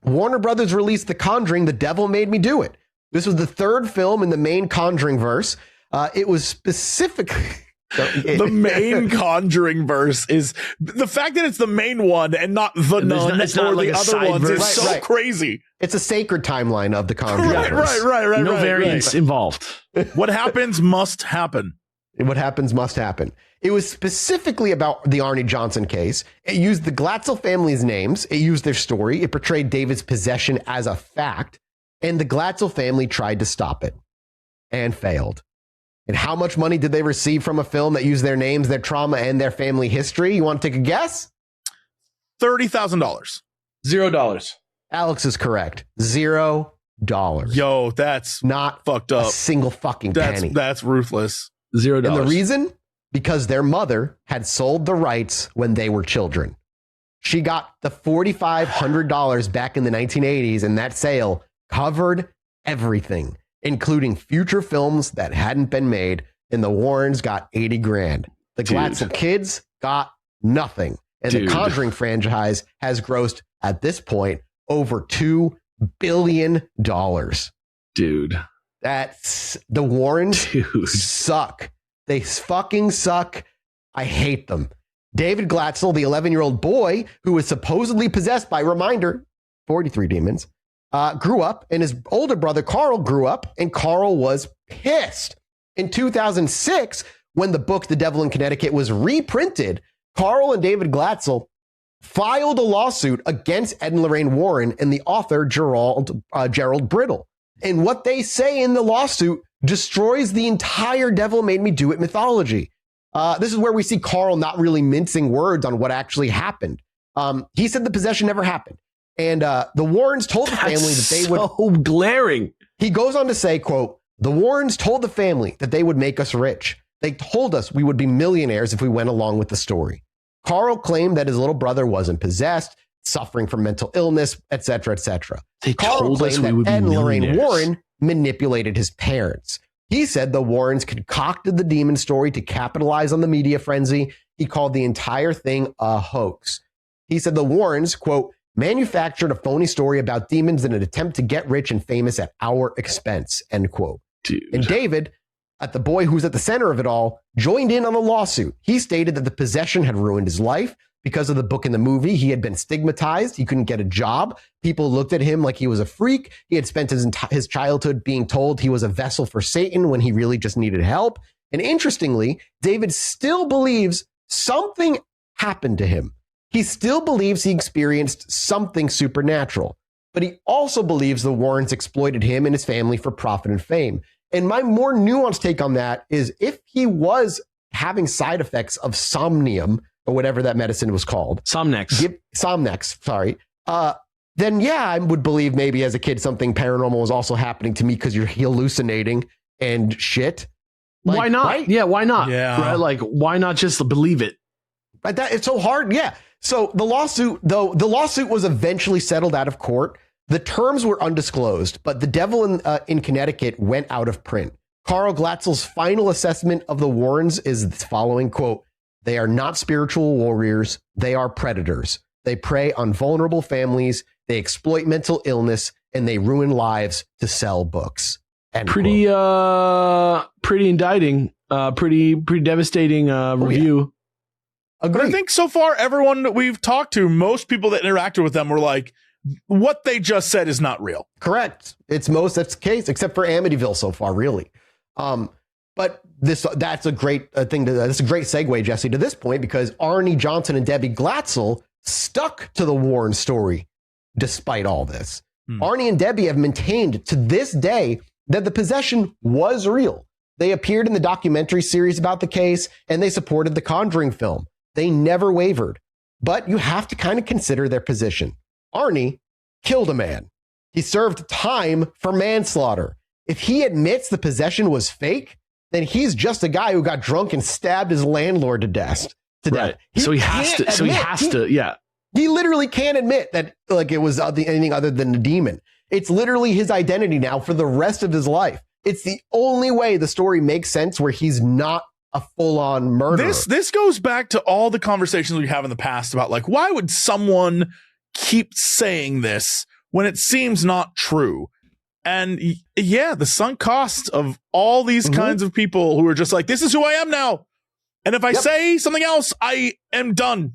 [SPEAKER 1] Warner Brothers released The Conjuring: The Devil Made Me Do It. This was the third film in the main Conjuring verse. It was specifically.
[SPEAKER 3] The main Conjuring verse is the fact that it's the main one and not the Nun or the other ones is so crazy.
[SPEAKER 1] It's a sacred timeline of the Conjuring verse.
[SPEAKER 3] Right.
[SPEAKER 2] No variance involved.
[SPEAKER 3] What happens must happen.
[SPEAKER 1] What happens must happen. It was specifically about the Arnie Johnson case. It used the Glatzel family's names. It used their story. It portrayed David's possession as a fact. And the Glatzel family tried to stop it and failed. And how much money did they receive from a film that used their names, their trauma, and their family history? You want to take a guess?
[SPEAKER 3] $30,000.
[SPEAKER 2] $0.
[SPEAKER 1] Alex is correct. $0.
[SPEAKER 3] Yo, that's
[SPEAKER 1] not
[SPEAKER 3] fucked up.
[SPEAKER 1] A single fucking penny.
[SPEAKER 3] That's ruthless.
[SPEAKER 2] $0.
[SPEAKER 1] And the reason? Because their mother had sold the rights when they were children. She got the $4,500 back in the 1980s, and that sale covered everything, including future films that hadn't been made, and the Warrens got 80 grand. The Glatzel kids got nothing. And the Conjuring franchise has grossed, at this point, over $2 billion.
[SPEAKER 2] Dude.
[SPEAKER 1] That's the Warrens suck. They fucking suck. I hate them. David Glatzel, the 11-year-old boy who was supposedly possessed by, reminder, 43 demons, grew up, and his older brother Carl grew up, and Carl was pissed. In 2006, when the book The Devil in Connecticut was reprinted, Carl and David Glatzel filed a lawsuit against Ed and Lorraine Warren and the author Gerald Brittle. And what they say in the lawsuit destroys the entire Devil Made Me Do It mythology. This is where we see Carl not really mincing words on what actually happened. He said the possession never happened. And the Warrens told the family that they would...
[SPEAKER 2] so glaring.
[SPEAKER 1] He goes on to say, quote, "The Warrens told the family that they would make us rich. They told us we would be millionaires if we went along with the story." Carl claimed that his little brother wasn't possessed, suffering from mental illness, etc., etc. Carl claimed that Ed and Lorraine Warren manipulated his parents. He said the Warrens concocted the demon story to capitalize on the media frenzy. He called the entire thing a hoax. He said the Warrens, quote, "manufactured a phony story about demons in an attempt to get rich and famous at our expense," end quote.
[SPEAKER 2] Dude.
[SPEAKER 1] And David, the boy who's at the center of it all, joined in on the lawsuit. He stated that the possession had ruined his life. Because of the book and the movie, he had been stigmatized. He couldn't get a job. People looked at him like he was a freak. He had spent his childhood being told he was a vessel for Satan when he really just needed help. And interestingly, David still believes something happened to him. He still believes he experienced something supernatural. But he also believes the Warrens exploited him and his family for profit and fame. And my more nuanced take on that is if he was having side effects of somnium, or whatever that medicine was called. Somnex, sorry. Then yeah, I would believe maybe as a kid something paranormal was also happening to me because you're hallucinating and shit.
[SPEAKER 2] Like, why not? Right? Yeah, why not?
[SPEAKER 3] Yeah.
[SPEAKER 2] Right? Like, why not just believe it?
[SPEAKER 1] But that it's so hard. Yeah. So the lawsuit was eventually settled out of court. The terms were undisclosed, but The Devil in Connecticut went out of print. Carl Glatzel's final assessment of the Warrens is the following, quote, "They are not spiritual warriors. They are predators. They prey on vulnerable families. They exploit mental illness, and they ruin lives to sell books."
[SPEAKER 2] Pretty indicting, pretty devastating review.
[SPEAKER 1] Yeah.
[SPEAKER 3] But I think so far, everyone that we've talked to, most people that interacted with them were like, what they just said is not real.
[SPEAKER 1] Correct. That's the case, except for Amityville so far, really. But that's a great thing. That's a great segue, Jesse, to this point, because Arnie Johnson and Debbie Glatzel stuck to the Warren story despite all this. Arnie and Debbie have maintained to this day that the possession was real. They appeared in the documentary series about the case, and they supported the Conjuring film. They never wavered. But you have to kind of consider their position. Arnie killed a man. He served time for manslaughter. If he admits the possession was fake, then he's just a guy who got drunk and stabbed his landlord to death.
[SPEAKER 2] Right. So he has to.
[SPEAKER 1] He literally can't admit that like it was anything other than a demon. It's literally his identity now for the rest of his life. It's the only way the story makes sense where he's not a full-on murderer.
[SPEAKER 3] This goes back to all the conversations we have in the past about like, why would someone keep saying this when it seems not true? And yeah, the sunk cost of all these kinds of people who are just like, this is who I am now. And if I say something else, I am done.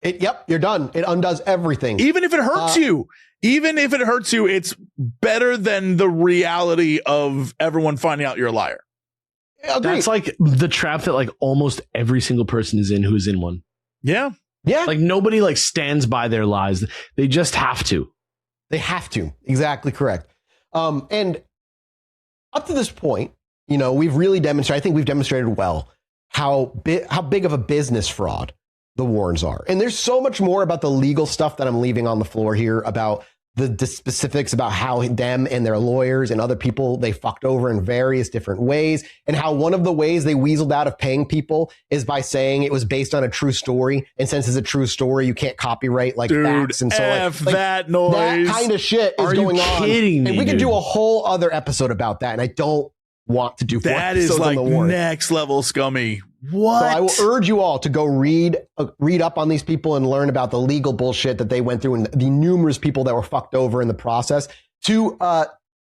[SPEAKER 1] You're done. It undoes everything.
[SPEAKER 3] Even if it hurts you. Even if it hurts you, it's better than the reality of everyone finding out you're a liar.
[SPEAKER 1] Agreed.
[SPEAKER 2] That's like the trap that like almost every single person is in who's in one.
[SPEAKER 3] Yeah.
[SPEAKER 1] Yeah.
[SPEAKER 2] Like nobody like stands by their lies. They just have to.
[SPEAKER 1] They have to. Exactly correct. And up to this point, you know, we've really demonstrated, I think we've demonstrated well how big of a business fraud the Warrens are. And there's so much more about the legal stuff that I'm leaving on the floor here about the specifics about how them and their lawyers and other people they fucked over in various different ways, and how one of the ways they weaseled out of paying people is by saying it was based on a true story, and since it's a true story you can't copyright like facts, and so like
[SPEAKER 3] that noise,
[SPEAKER 1] that kind of shit is going on. And we could do a whole other episode about that, and I don't want to do
[SPEAKER 3] that. Is like next level scummy. What?
[SPEAKER 1] So I will urge you all to go read up on these people and learn about the legal bullshit that they went through and the numerous people that were fucked over in the process. To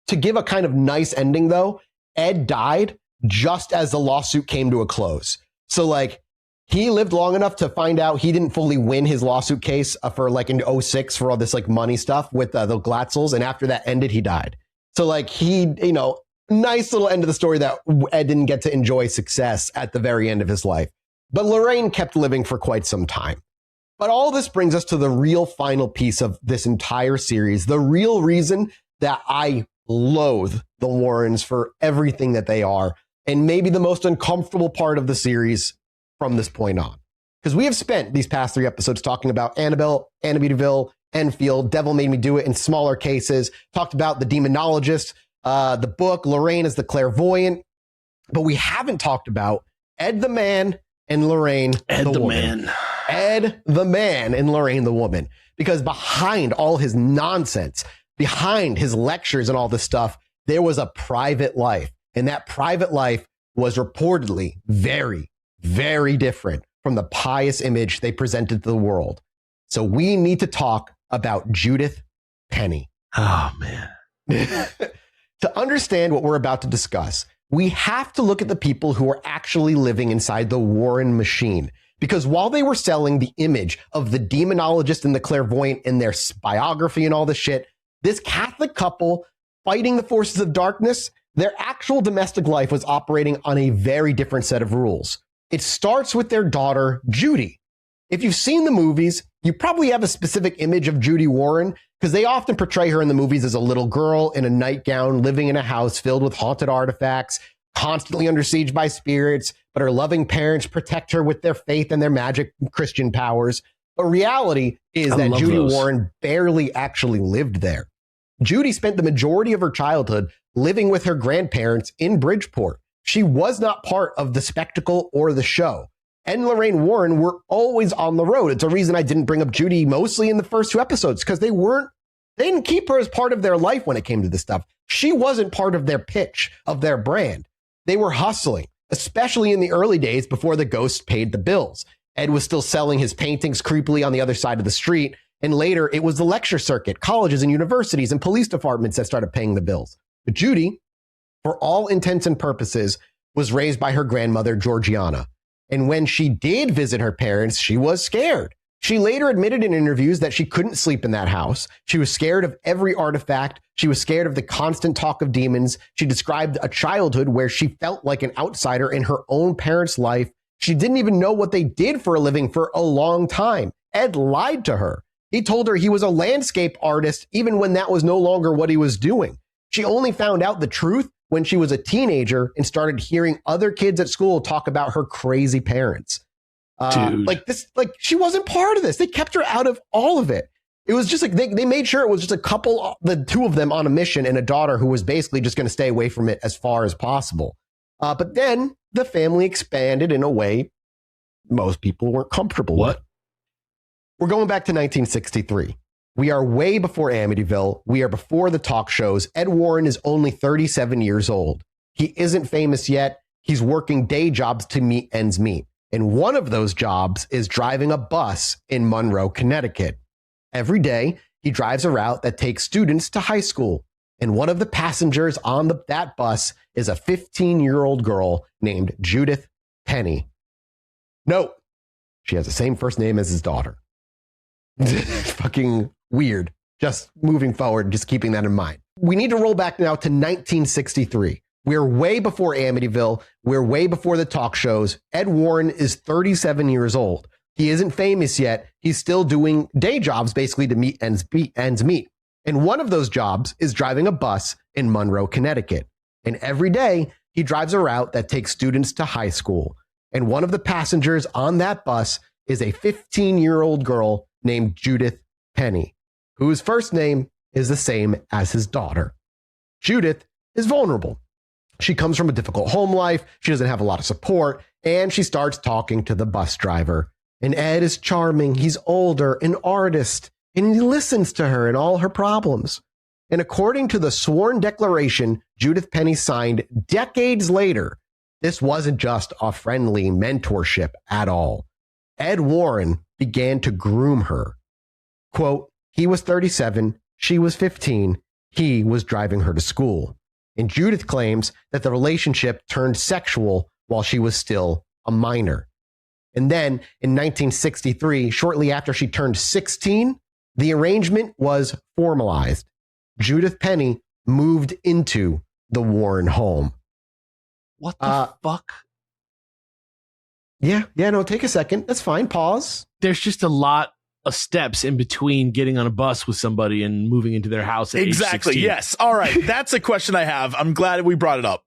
[SPEAKER 1] give a kind of nice ending, though, Ed died just as the lawsuit came to a close. So like he lived long enough to find out he didn't fully win his lawsuit case for like in 2006 for all this like money stuff with the Glatzels, and after that ended, he died. So like he, you know, nice little end of the story that Ed didn't get to enjoy success at the very end of his life. But Lorraine kept living for quite some time. But all this brings us to the real final piece of this entire series, the real reason that I loathe the Warrens for everything that they are, and maybe the most uncomfortable part of the series from this point on. Because we have spent these past 3 episodes talking about Annabelle, Amityville, Enfield, Devil Made Me Do It in smaller cases, talked about the Demonologist, the book, Lorraine is the Clairvoyant, but we haven't talked about Ed the Man and Lorraine the Woman. Ed the Man and Lorraine the Woman. Because behind all his nonsense, behind his lectures and all this stuff, there was a private life. And that private life was reportedly very, very different from the pious image they presented to the world. So we need to talk about Judith Penny.
[SPEAKER 2] Oh, man.
[SPEAKER 1] To understand what we're about to discuss, we have to look at the people who are actually living inside the Warren machine. Because while they were selling the image of the demonologist and the clairvoyant in their biography and all this shit, this Catholic couple fighting the forces of darkness, their actual domestic life was operating on a very different set of rules. It starts with their daughter, Judy. If you've seen the movies, you probably have a specific image of Judy Warren, because they often portray her in the movies as a little girl in a nightgown living in a house filled with haunted artifacts, constantly under siege by spirits, but her loving parents protect her with their faith and their magic Christian powers. But reality is that Judy Warren barely actually lived there. Judy spent the majority of her childhood living with her grandparents in Bridgeport. She was not part of the spectacle or the show. Ed and Lorraine Warren were always on the road. It's a reason I didn't bring up Judy mostly in the first 2 episodes, because they didn't keep her as part of their life when it came to this stuff. She wasn't part of their pitch, of their brand. They were hustling, especially in the early days before the ghosts paid the bills. Ed was still selling his paintings creepily on the other side of the street. And later it was the lecture circuit, colleges and universities and police departments that started paying the bills. But Judy, for all intents and purposes, was raised by her grandmother, Georgiana. And when she did visit her parents, she was scared. She later admitted in interviews that she couldn't sleep in that house. She was scared of every artifact. She was scared of the constant talk of demons. She described a childhood where she felt like an outsider in her own parents' life. She didn't even know what they did for a living for a long time. Ed lied to her. He told her he was a landscape artist, even when that was no longer what he was doing. She only found out the truth when she was a teenager and started hearing other kids at school talk about her crazy parents. She wasn't part of this. They kept her out of all of it. It was just like they made sure it was just a couple, the two of them on a mission, and a daughter who was basically just going to stay away from it as far as possible. But then the family expanded in a way most people weren't comfortable with. We're going back to 1963. We are way before Amityville. We are before the talk shows. Ed Warren is only 37 years old. He isn't famous yet. He's working day jobs to meet ends meet. And one of those jobs is driving a bus in Monroe, Connecticut. Every day, he drives a route that takes students to high school. And one of the passengers on that bus is a 15-year-old girl named Judith Penny. Note, she has the same first name as his daughter. Fucking weird. Just moving forward, just keeping that in mind. We need to roll back now to 1963. We're way before Amityville. We're way before the talk shows. Ed Warren is 37 years old. He isn't famous yet. He's still doing day jobs basically to meet ends meet. And one of those jobs is driving a bus in Monroe, Connecticut. And every day he drives a route that takes students to high school. And one of the passengers on that bus is a 15-year-old girl named Judith Penny, whose first name is the same as his daughter. Judith is vulnerable. She comes from a difficult home life. She doesn't have a lot of support, and she starts talking to the bus driver. And Ed is charming. He's older, an artist, and he listens to her and all her problems. And according to the sworn declaration Judith Penny signed decades later, this wasn't just a friendly mentorship at all. Ed Warren began to groom her. Quote, he was 37, she was 15, he was driving her to school. And Judith claims that the relationship turned sexual while she was still a minor. And then in 1963, shortly after she turned 16, the arrangement was formalized. Judith Penny moved into the Warren home.
[SPEAKER 2] What the fuck?
[SPEAKER 1] Yeah, no, take a second. That's fine. Pause.
[SPEAKER 2] There's just a lot of steps in between getting on a bus with somebody and moving into their house at
[SPEAKER 3] exactly.
[SPEAKER 2] age 16.
[SPEAKER 3] Yes. All right. That's a question I have. I'm glad we brought it up.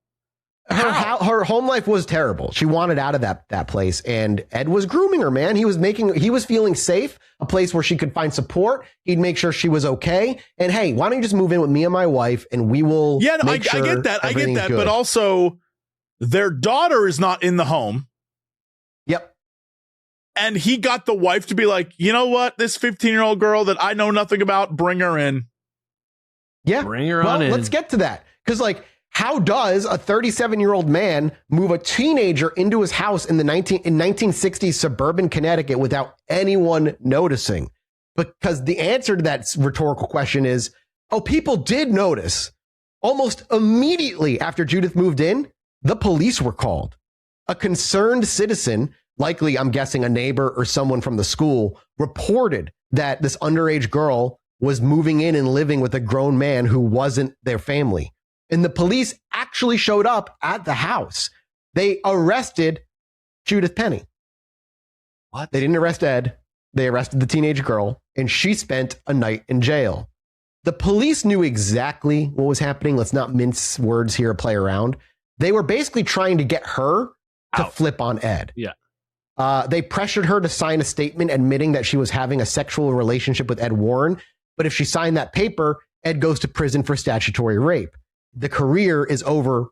[SPEAKER 1] Her home life was terrible. She wanted out of that place, and Ed was grooming her, man. He was feeling safe, a place where she could find support. He'd make sure she was okay. And hey, why don't you just move in with me and my wife, and we will I get that. Good.
[SPEAKER 3] But also their daughter is not in the home.
[SPEAKER 1] Yep.
[SPEAKER 3] And he got the wife to be like, you know what? This 15-year-old girl that I know nothing about, bring her in.
[SPEAKER 1] Yeah.
[SPEAKER 2] Bring her on in.
[SPEAKER 1] Let's get to that. Because, how does a 37-year-old man move a teenager into his house in 1960s suburban Connecticut without anyone noticing? Because the answer to that rhetorical question is, people did notice. Almost immediately after Judith moved in, the police were called. A concerned citizen, likely, I'm guessing, a neighbor or someone from the school, reported that this underage girl was moving in and living with a grown man who wasn't their family. And the police actually showed up at the house. They arrested Judith Penny.
[SPEAKER 2] What?
[SPEAKER 1] They didn't arrest Ed. They arrested the teenage girl, and she spent a night in jail. The police knew exactly what was happening. Let's not mince words here or play around. They were basically trying to get her to flip on Ed.
[SPEAKER 2] Yeah.
[SPEAKER 1] They pressured her to sign a statement admitting that she was having a sexual relationship with Ed Warren. But if she signed that paper, Ed goes to prison for statutory rape. The career is over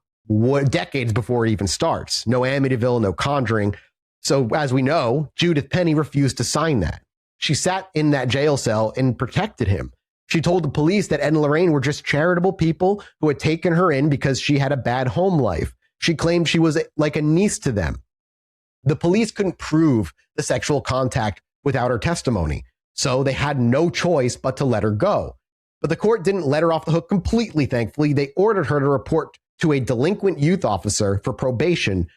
[SPEAKER 1] decades before it even starts. No Amityville, no Conjuring. So as we know, Judith Penny refused to sign that. She sat in that jail cell and protected him. She told the police that Ed and Lorraine were just charitable people who had taken her in because she had a bad home life. She claimed she was like a niece to them. The police couldn't prove the sexual contact without her testimony, so they had no choice but to let her go. But the court didn't let her off the hook completely, thankfully. They ordered her to report to a delinquent youth officer for probation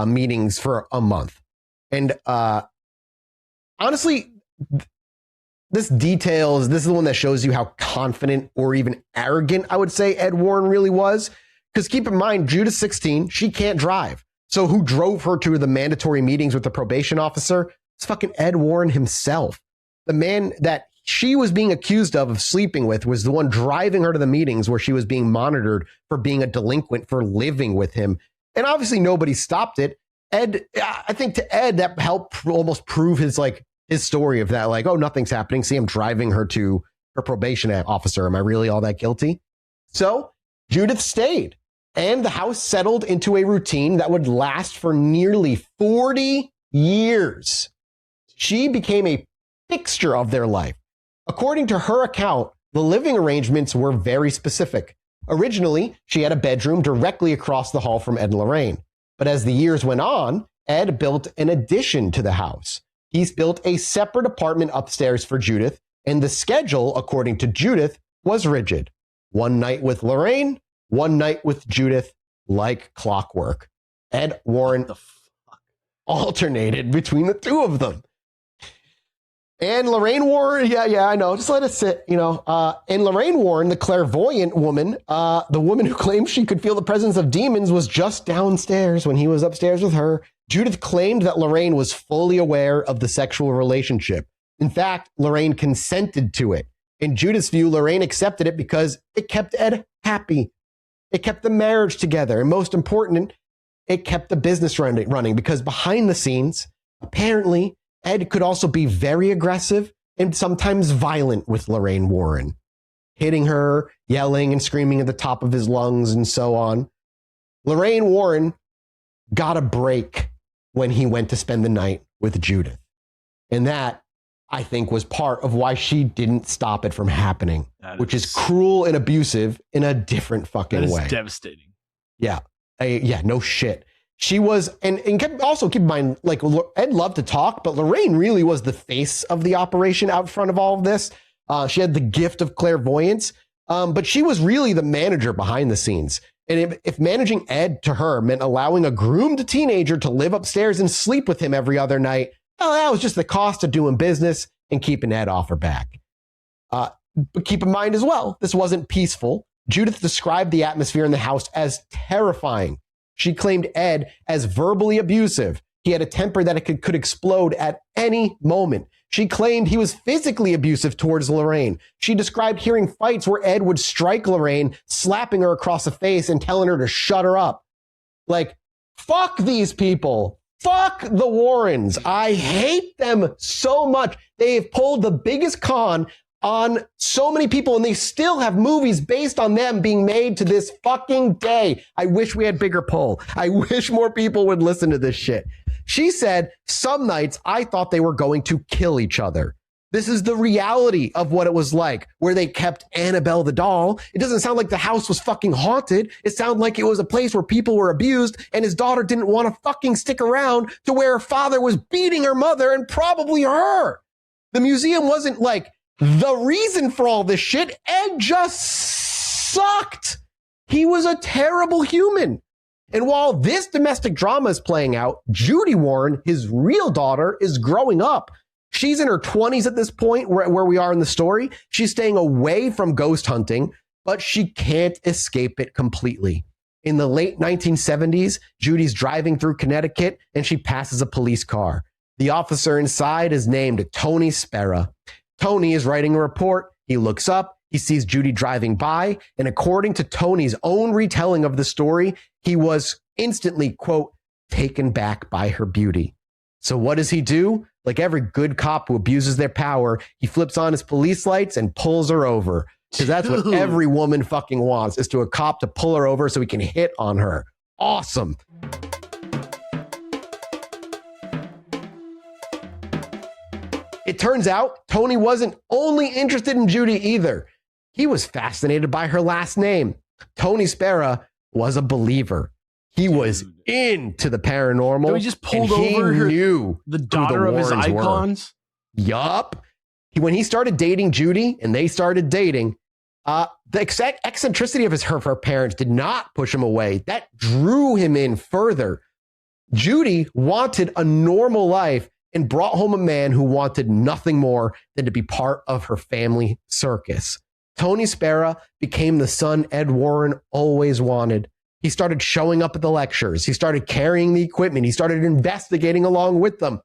[SPEAKER 1] meetings for a month. And honestly, this is the one that shows you how confident or even arrogant, I would say, Ed Warren really was. Because keep in mind, Judith's 16, she can't drive. So who drove her to the mandatory meetings with the probation officer? It's fucking Ed Warren himself. The man that she was being accused of sleeping with was the one driving her to the meetings where she was being monitored for being a delinquent, for living with him. And obviously nobody stopped it. Ed, I think to Ed, that helped almost prove his story of that, like, oh, nothing's happening. See, I'm driving her to her probation officer. Am I really all that guilty? So Judith stayed, and the house settled into a routine that would last for nearly 40 years. She became a fixture of their life. According to her account, the living arrangements were very specific. Originally, she had a bedroom directly across the hall from Ed and Lorraine. But as the years went on, Ed built an addition to the house. He's built a separate apartment upstairs for Judith, and the schedule, according to Judith, was rigid. One night with Lorraine, one night with Judith, like clockwork. Ed Warren alternated between the two of them. And Lorraine Warren, yeah, I know. Just let it sit, And Lorraine Warren, the clairvoyant woman, the woman who claimed she could feel the presence of demons, was just downstairs when he was upstairs with her. Judith claimed that Lorraine was fully aware of the sexual relationship. In fact, Lorraine consented to it. In Judith's view, Lorraine accepted it because it kept Ed happy. It kept the marriage together. And most important, it kept the business running because behind the scenes, apparently, Ed could also be very aggressive and sometimes violent with Lorraine Warren, hitting her, yelling and screaming at the top of his lungs and so on. Lorraine Warren got a break when he went to spend the night with Judith. And that, I think, was part of why she didn't stop it from happening, which is cruel and abusive in a different fucking way.
[SPEAKER 2] Devastating.
[SPEAKER 1] Yeah. No shit. She was, and also keep in mind, like, Ed loved to talk, but Lorraine really was the face of the operation out front of all of this. She had the gift of clairvoyance, but she was really the manager behind the scenes. And if managing Ed to her meant allowing a groomed teenager to live upstairs and sleep with him every other night, well, that was just the cost of doing business and keeping Ed off her back. But keep in mind as well, this wasn't peaceful. Judith described the atmosphere in the house as terrifying. She claimed Ed as verbally abusive. He had a temper that it could explode at any moment. She claimed he was physically abusive towards Lorraine. She described hearing fights where Ed would strike Lorraine, slapping her across the face and telling her to shut her up. Like, fuck these people. Fuck the Warrens. I hate them so much. They have pulled the biggest con on so many people, and they still have movies based on them being made to this fucking day. I wish we had bigger pull. I wish more people would listen to this shit. She said, some nights I thought they were going to kill each other. This is the reality of what it was like, where they kept Annabelle the doll. It doesn't sound like the house was fucking haunted. It sounded like it was a place where people were abused, and his daughter didn't want to fucking stick around to where her father was beating her mother and probably her. The museum wasn't like the reason for all this shit. Ed just sucked. He was a terrible human. And while this domestic drama is playing out, Judy Warren, his real daughter, is growing up. She's in her 20s at this point where we are in the story. She's staying away from ghost hunting, but she can't escape it completely. In the late 1970s, Judy's driving through Connecticut and she passes a police car. The officer inside is named Tony Spera. Tony is writing a report. He looks up, he sees Judy driving by, and according to Tony's own retelling of the story, he was instantly, quote, taken back by her beauty. So what does he do? Like every good cop who abuses their power, he flips on his police lights and pulls her over. Because that's what every woman fucking wants, is to a cop to pull her over so he can hit on her. Awesome. It turns out Tony wasn't only interested in Judy either. He was fascinated by her last name. Tony Spera was a believer. He was into the paranormal.
[SPEAKER 2] So he just pulled over
[SPEAKER 1] the
[SPEAKER 2] daughter of his icons.
[SPEAKER 1] Yup. When he started dating Judy and they started dating, the eccentricity of her parents did not push him away. That drew him in further. Judy wanted a normal life, and brought home a man who wanted nothing more than to be part of her family circus. Tony Spera became the son Ed Warren always wanted. He started showing up at the lectures. He started carrying the equipment. He started investigating along with them.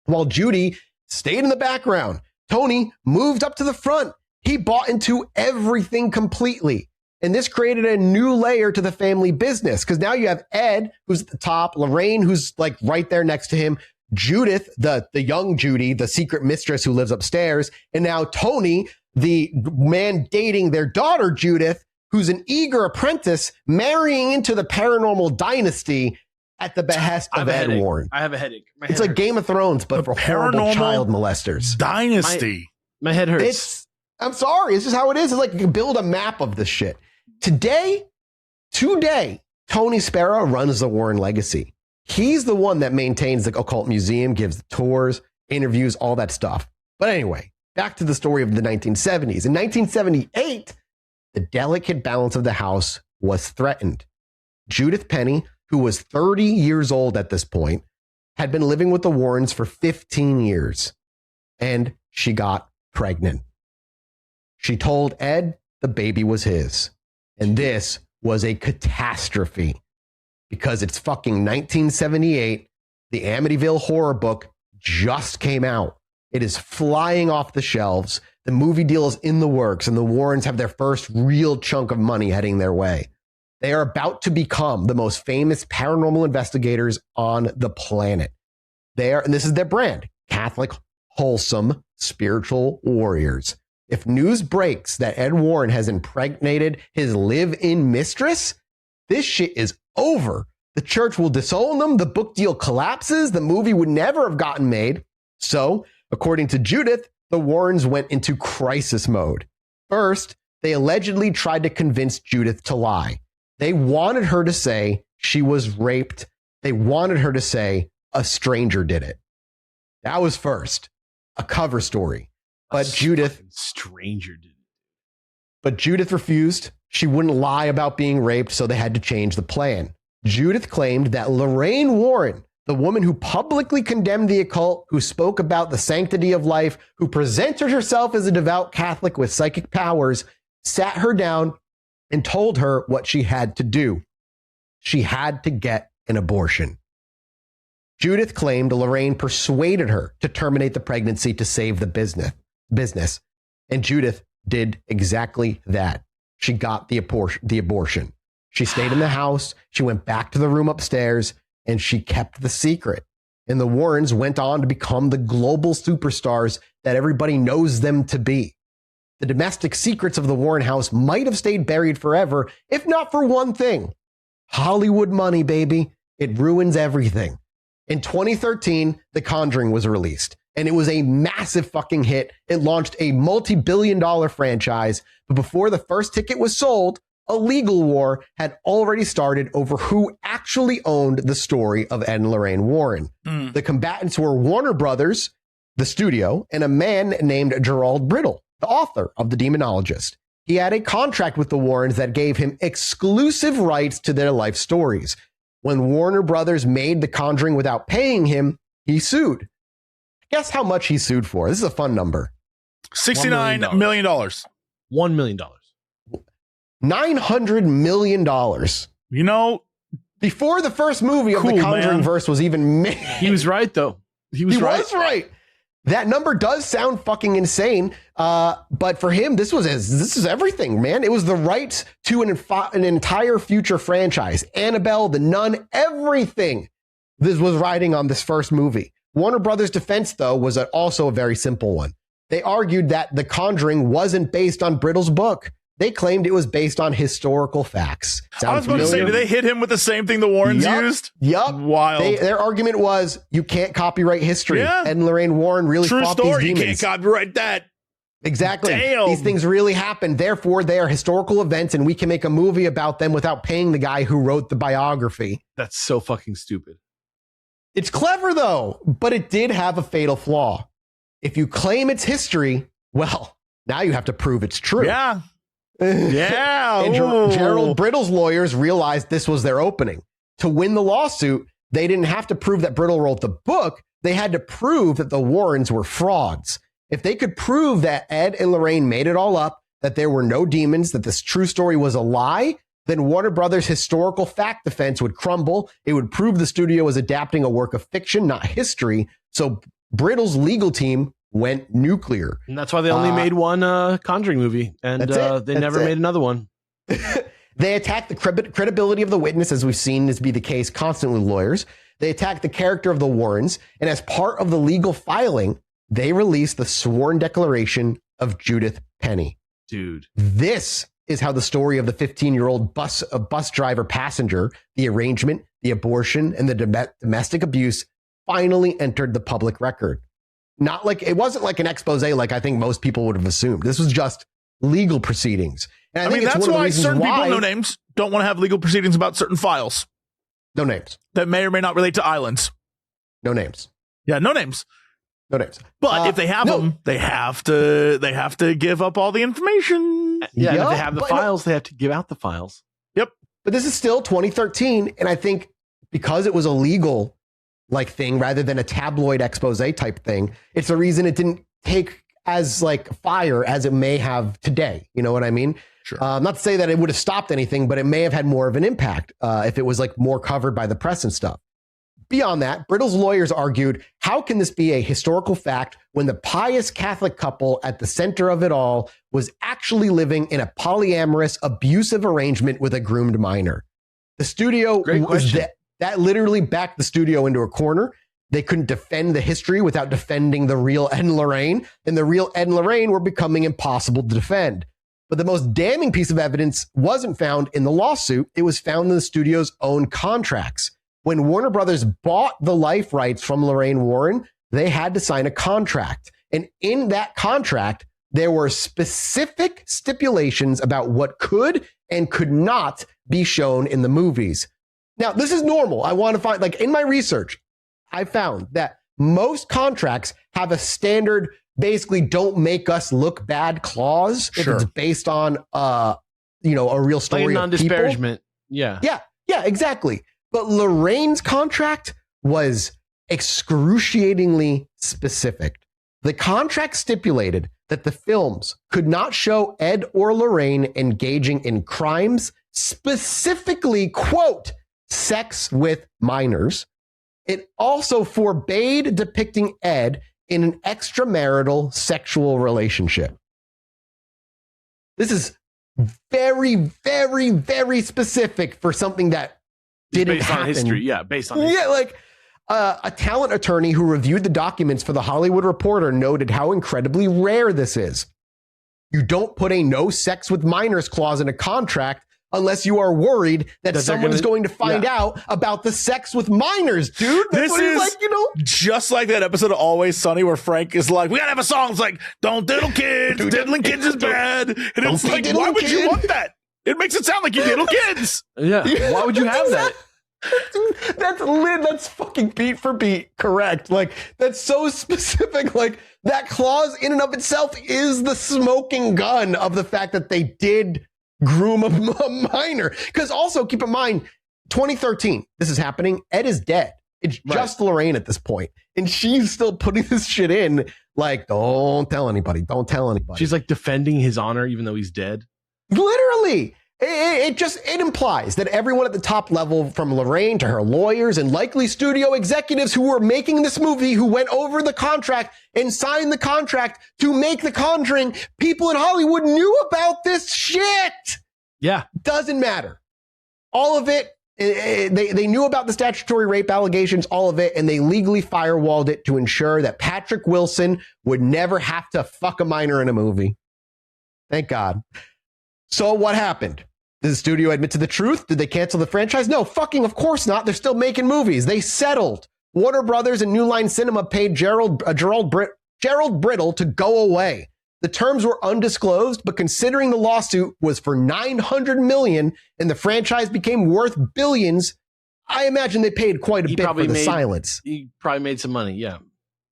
[SPEAKER 1] While Judy stayed in the background, Tony moved up to the front. He bought into everything completely. And this created a new layer to the family business because now you have Ed, who's at the top, Lorraine, who's like right there next to him, Judith, the young Judy, the secret mistress who lives upstairs, and now Tony, the man dating their daughter, Judith, who's an eager apprentice marrying into the paranormal dynasty at the behest of Ed Warren.
[SPEAKER 2] I have a headache.
[SPEAKER 1] It's like Game of Thrones, but for horrible child molesters.
[SPEAKER 3] Dynasty.
[SPEAKER 2] My head hurts.
[SPEAKER 1] I'm sorry. It's just how it is. It's like you can build a map of this shit. Today, Tony Spera runs the Warren legacy. He's the one that maintains the occult museum, gives the tours, interviews, all that stuff. But anyway, back to the story of the 1970s. In 1978, the delicate balance of the house was threatened. Judith Penny, who was 30 years old at this point, had been living with the Warrens for 15 years, and she got pregnant. She told Ed the baby was his, and this was a catastrophe because it's fucking 1978. The Amityville horror book just came out. It is flying off the shelves. The movie deal is in the works, and the Warrens have their first real chunk of money heading their way. They are about to become the most famous paranormal investigators on the planet. And this is their brand, Catholic, wholesome, spiritual warriors. If news breaks that Ed Warren has impregnated his live-in mistress, this shit is over. The church will disown them. The book deal collapses. The movie would never have gotten made. So, according to Judith, the Warrens went into crisis mode. First, they allegedly tried to convince Judith to lie. They wanted her to say she was raped. They wanted her to say a stranger did it. That was first, a cover story. But Judith refused. She wouldn't lie about being raped, so they had to change the plan. Judith claimed that Lorraine Warren, the woman who publicly condemned the occult, who spoke about the sanctity of life, who presented herself as a devout Catholic with psychic powers, sat her down and told her what she had to do. She had to get an abortion. Judith claimed Lorraine persuaded her to terminate the pregnancy to save the business. And Judith did exactly that. She got the abortion. She stayed in the house. She went back to the room upstairs and she kept the secret. And the Warrens went on to become the global superstars that everybody knows them to be. The domestic secrets of the Warren house might have stayed buried forever, if not for one thing. Hollywood money, baby. It ruins everything. In 2013, The Conjuring was released, and it was a massive fucking hit. It launched a multi-billion-dollar franchise, but before the first ticket was sold, a legal war had already started over who actually owned the story of Ed and Lorraine Warren. The combatants were Warner Brothers, the studio, and a man named Gerald Brittle, the author of The Demonologist. He had a contract with the Warrens that gave him exclusive rights to their life stories. When Warner Brothers made The Conjuring without paying him, he sued. Guess how much he sued for? This is a fun number.
[SPEAKER 3] $69 million.
[SPEAKER 2] $1 million.
[SPEAKER 1] $900 million.
[SPEAKER 3] You know,
[SPEAKER 1] before the first movie of the Conjuring verse was even made.
[SPEAKER 2] He was right, though. He was right.
[SPEAKER 1] That number does sound fucking insane. But for him, this is everything, man. It was the rights to an entire future franchise. Annabelle, The Nun, everything. This was riding on this first movie. Warner Brothers' defense, though, was also a very simple one. They argued that The Conjuring wasn't based on Brittle's book. They claimed it was based on historical facts.
[SPEAKER 3] I was about to say, did they hit him with the same thing the Warrens used?
[SPEAKER 1] Yup.
[SPEAKER 3] Wild.
[SPEAKER 1] Their argument was, you can't copyright history. Yeah. Ed and Lorraine Warren really fought these demons.
[SPEAKER 3] You can't copyright that.
[SPEAKER 1] Exactly.
[SPEAKER 3] Damn.
[SPEAKER 1] These things really happened. Therefore, they are historical events, and we can make a movie about them without paying the guy who wrote the biography.
[SPEAKER 2] That's so fucking stupid.
[SPEAKER 1] It's clever, though, but it did have a fatal flaw. If you claim it's history, well, now you have to prove it's true.
[SPEAKER 3] Yeah. Yeah.
[SPEAKER 1] And Gerald Brittle's lawyers realized this was their opening. To win the lawsuit, they didn't have to prove that Brittle wrote the book. they had to prove that the Warrens were frauds. If they could prove that Ed and Lorraine made it all up, that there were no demons, that this true story was a lie, then Warner Brothers' historical fact defense would crumble. It would prove the studio was adapting a work of fiction, not history. So Brittle's legal team went nuclear.
[SPEAKER 2] And that's why they only made one Conjuring movie, and they never made another one.
[SPEAKER 1] They attacked the credibility of the witness, as we've seen this be the case constantly with lawyers. They attacked the character of the Warrens, and as part of the legal filing, they released the sworn declaration of Judith Penny.
[SPEAKER 2] Dude.
[SPEAKER 1] This is how the story of the 15-year-old bus driver passenger, the arrangement, the abortion, and the domestic abuse finally entered the public record. Not like, it wasn't like an expose like I think most people would have assumed. This was just legal proceedings. And I think it's
[SPEAKER 3] that's why certain people, no names, don't want to have legal proceedings about certain files.
[SPEAKER 1] No names.
[SPEAKER 3] That may or may not relate to islands.
[SPEAKER 1] No names.
[SPEAKER 3] Yeah, no names.
[SPEAKER 1] No names.
[SPEAKER 3] But if they have them, they have to give up all the information.
[SPEAKER 2] Yeah, and if they have the files, they have to give out the files.
[SPEAKER 3] Yep.
[SPEAKER 1] But this is still 2013, and I think because it was a legal like thing rather than a tabloid expose type thing, it's the reason it didn't take as like fire as it may have today. You know what I mean?
[SPEAKER 3] Sure.
[SPEAKER 1] Not to say that it would have stopped anything, but it may have had more of an impact if it was like more covered by the press and stuff. Beyond that, Brittle's lawyers argued, how can this be a historical fact when the pious Catholic couple at the center of it all was actually living in a polyamorous, abusive arrangement with a groomed minor? The studio was that literally backed the studio into a corner. They couldn't defend the history without defending the real Ed and Lorraine, and the real Ed and Lorraine were becoming impossible to defend. But the most damning piece of evidence wasn't found in the lawsuit. It was found in the studio's own contracts. When Warner Brothers bought the life rights from Lorraine Warren, they had to sign a contract. And in that contract, there were specific stipulations about what could and could not be shown in the movies. Now, this is normal. I want to find, like in my research, I found that most contracts have a standard, basically don't make us look bad clause if it's based on, a real story.
[SPEAKER 2] Like a non-disparagement.
[SPEAKER 1] Yeah, exactly. But Lorraine's contract was excruciatingly specific. The contract stipulated that the films could not show Ed or Lorraine engaging in crimes, specifically, quote, sex with minors. It also forbade depicting Ed in an extramarital sexual relationship. This is very, very, very specific for something that didn't happen.
[SPEAKER 2] On history. Yeah, based on history.
[SPEAKER 1] Yeah, like a talent attorney who reviewed the documents for The Hollywood Reporter noted how incredibly rare this is. You don't put a no sex with minors clause in a contract unless you are worried that someone's going to find out about the sex with minors, dude. That's
[SPEAKER 3] this is like, just like that episode of Always Sunny where Frank is like, we gotta have a song. It's like, don't diddle kids. Diddling kids is bad. And it's like, why would you want that? It makes it sound like you diddle kids.
[SPEAKER 2] Yeah. Why would you have that?
[SPEAKER 1] That's fucking beat for beat correct. Like, that's so specific. Like, that clause in and of itself is the smoking gun of the fact that they did groom a minor. Because also keep in mind, 2013, this is happening. Ed is dead. It's just Lorraine at this point, and she's still putting this shit in. Like, don't tell anybody. Don't tell anybody.
[SPEAKER 2] She's like defending his honor even though he's dead.
[SPEAKER 1] Literally. It implies that everyone at the top level, from Lorraine to her lawyers and likely studio executives who were making this movie, who went over the contract and signed the contract to make The Conjuring, people in Hollywood knew about this shit.
[SPEAKER 2] Yeah.
[SPEAKER 1] Doesn't matter. All of it, they knew about the statutory rape allegations, all of it, and they legally firewalled it to ensure that Patrick Wilson would never have to fuck a minor in a movie. Thank God. So what happened? Did the studio admit to the truth? Did they cancel the franchise? No, fucking of course not. They're still making movies. They settled. Warner Brothers and New Line Cinema paid Gerald Brittle to go away. The terms were undisclosed, but considering the lawsuit was for $900 million and the franchise became worth billions, I imagine they paid quite a bit for the silence.
[SPEAKER 2] He probably made some money, yeah.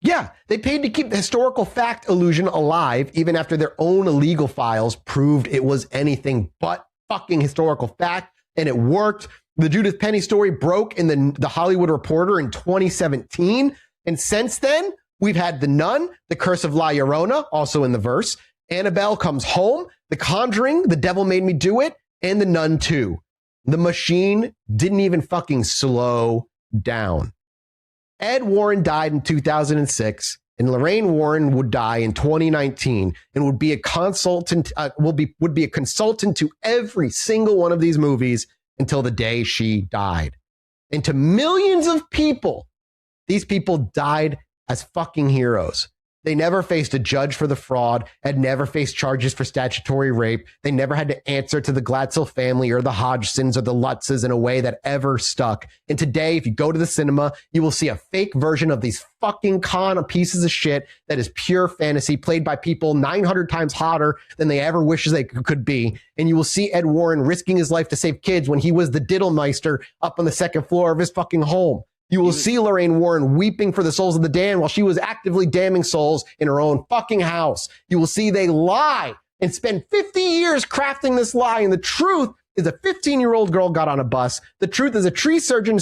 [SPEAKER 1] Yeah, they paid to keep the historical fact illusion alive, even after their own illegal files proved it was anything but fucking historical fact, and it worked. The Judith Penny story broke in the Hollywood Reporter in 2017. And since then, we've had The Nun, The Curse of La Llorona, also in the verse, Annabelle Comes Home, The Conjuring, The Devil Made Me Do It, and The Nun 2. The machine didn't even fucking slow down. Ed Warren died in 2006, and Lorraine Warren would die in 2019 and would be a consultant, would be a consultant to every single one of these movies until the day she died. And to millions of people, these people died as fucking heroes. They never faced a judge for the fraud, had never faced charges for statutory rape. They never had to answer to the Glatzel family or the Hodgsons or the Lutzes in a way that ever stuck. And today, if you go to the cinema, you will see a fake version of these fucking con pieces of shit that is pure fantasy, played by people 900 times hotter than they ever wishes they could be. And you will see Ed Warren risking his life to save kids when he was the Diddlemeister up on the second floor of his fucking home. You will see Lorraine Warren weeping for the souls of the damned while she was actively damning souls in her own fucking house. You will see they lie and spend 50 years crafting this lie. And the truth is a 15-year-old girl got on a bus. The truth is a tree surgeon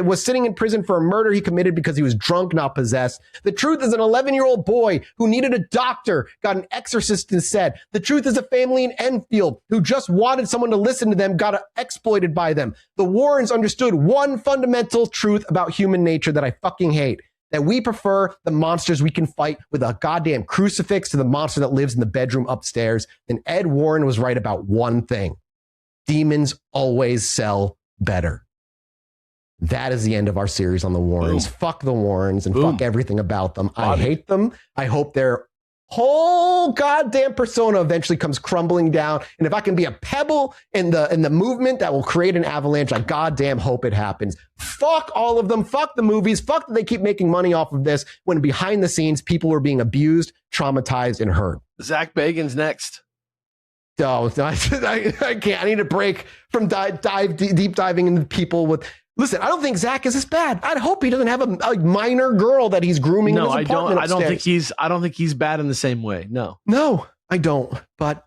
[SPEAKER 1] was sitting in prison for a murder he committed because he was drunk, not possessed. The truth is an 11-year-old boy who needed a doctor got an exorcist instead. The truth is a family in Enfield who just wanted someone to listen to them got exploited by them. The Warrens understood one fundamental truth about human nature that I fucking hate. That we prefer the monsters we can fight with a goddamn crucifix to the monster that lives in the bedroom upstairs. And Ed Warren was right about one thing. Demons always sell better. That is the end of our series on the Warrens. Boom. Fuck the Warrens and fuck everything about them. I hate them. I hope their whole goddamn persona eventually comes crumbling down. And if I can be a pebble in the movement that will create an avalanche, I goddamn hope it happens. Fuck all of them. Fuck the movies. Fuck that they keep making money off of this when behind the scenes people were being abused, traumatized, and hurt.
[SPEAKER 2] Zach Bagans next.
[SPEAKER 1] No, I can't. I need a break from deep diving into people with. Listen, I don't think Zach is this bad. I hope he doesn't have a minor girl that he's grooming in his apartment upstairs.
[SPEAKER 2] I don't think he's bad in the same way. No,
[SPEAKER 1] I don't. But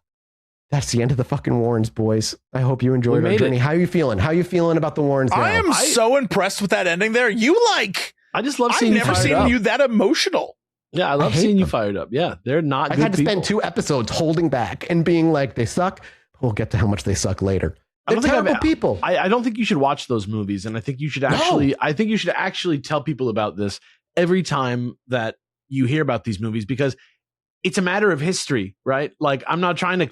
[SPEAKER 1] that's the end of the fucking Warrens, boys. I hope you enjoyed our journey. How are you feeling? How are you feeling about the Warrens now?
[SPEAKER 3] I am so impressed with that ending there. I just love seeing. I've never seen you that emotional.
[SPEAKER 2] Yeah, I love seeing you fired up. Yeah, they're not good people. I had to
[SPEAKER 1] spend 2 episodes holding back and being like, they suck. We'll get to how much they suck later. They're terrible people.
[SPEAKER 2] I don't think you should watch those movies, and I think you should actually tell people about this every time that you hear about these movies, because it's a matter of history, right? Like, I'm not trying to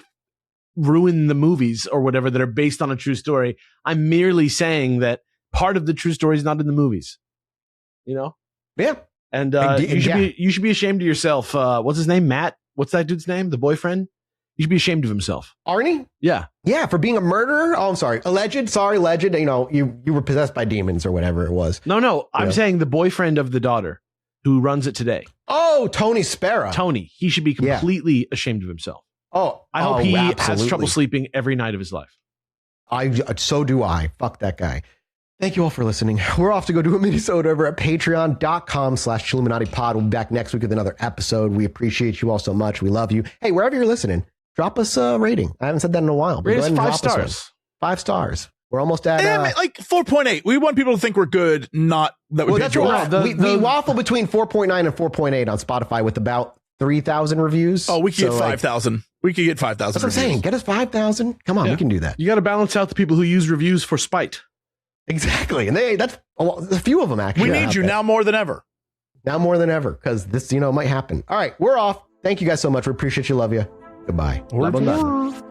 [SPEAKER 2] ruin the movies or whatever that are based on a true story. I'm merely saying that part of the true story is not in the movies. You know?
[SPEAKER 1] Yeah.
[SPEAKER 2] And you should be ashamed of yourself. What's his name? Matt? What's that dude's name? The boyfriend? You should be ashamed of himself.
[SPEAKER 1] Arnie?
[SPEAKER 2] Yeah.
[SPEAKER 1] Yeah, for being a murderer. Oh, I'm sorry. Alleged. You know, you were possessed by demons or whatever it was.
[SPEAKER 2] No. I'm saying the boyfriend of the daughter who runs it today.
[SPEAKER 1] Oh, Tony Spera.
[SPEAKER 2] Tony. He should be completely ashamed of himself.
[SPEAKER 1] Oh,
[SPEAKER 2] I hope he has trouble sleeping every night of his life.
[SPEAKER 1] So do I. Fuck that guy. Thank you all for listening. We're off to go do a mini-sode over at patreon.com/Chilluminati pod. We'll be back next week with another episode. We appreciate you all so much. We love you. Hey, wherever you're listening, drop us a rating. I haven't said that in a while.
[SPEAKER 2] Rate us 5 stars.
[SPEAKER 1] 5 stars. We're almost at
[SPEAKER 3] like 4.8. We want people to think we're good, not that we
[SPEAKER 1] that's right. We waffle between 4.9 and 4.8 on Spotify with about 3,000 reviews.
[SPEAKER 3] Oh, we could get 5,000. We could get 5,000.
[SPEAKER 1] That's what I'm saying. Get us 5,000. Come on, we can do that.
[SPEAKER 2] You got to balance out the people who use reviews for spite.
[SPEAKER 1] Exactly. And that's a few of them, actually.
[SPEAKER 3] We need you now more than ever.
[SPEAKER 1] Now more than ever, because this, might happen. All right, we're off. Thank you guys so much. We appreciate you. Love you. Goodbye.
[SPEAKER 2] Bye-bye.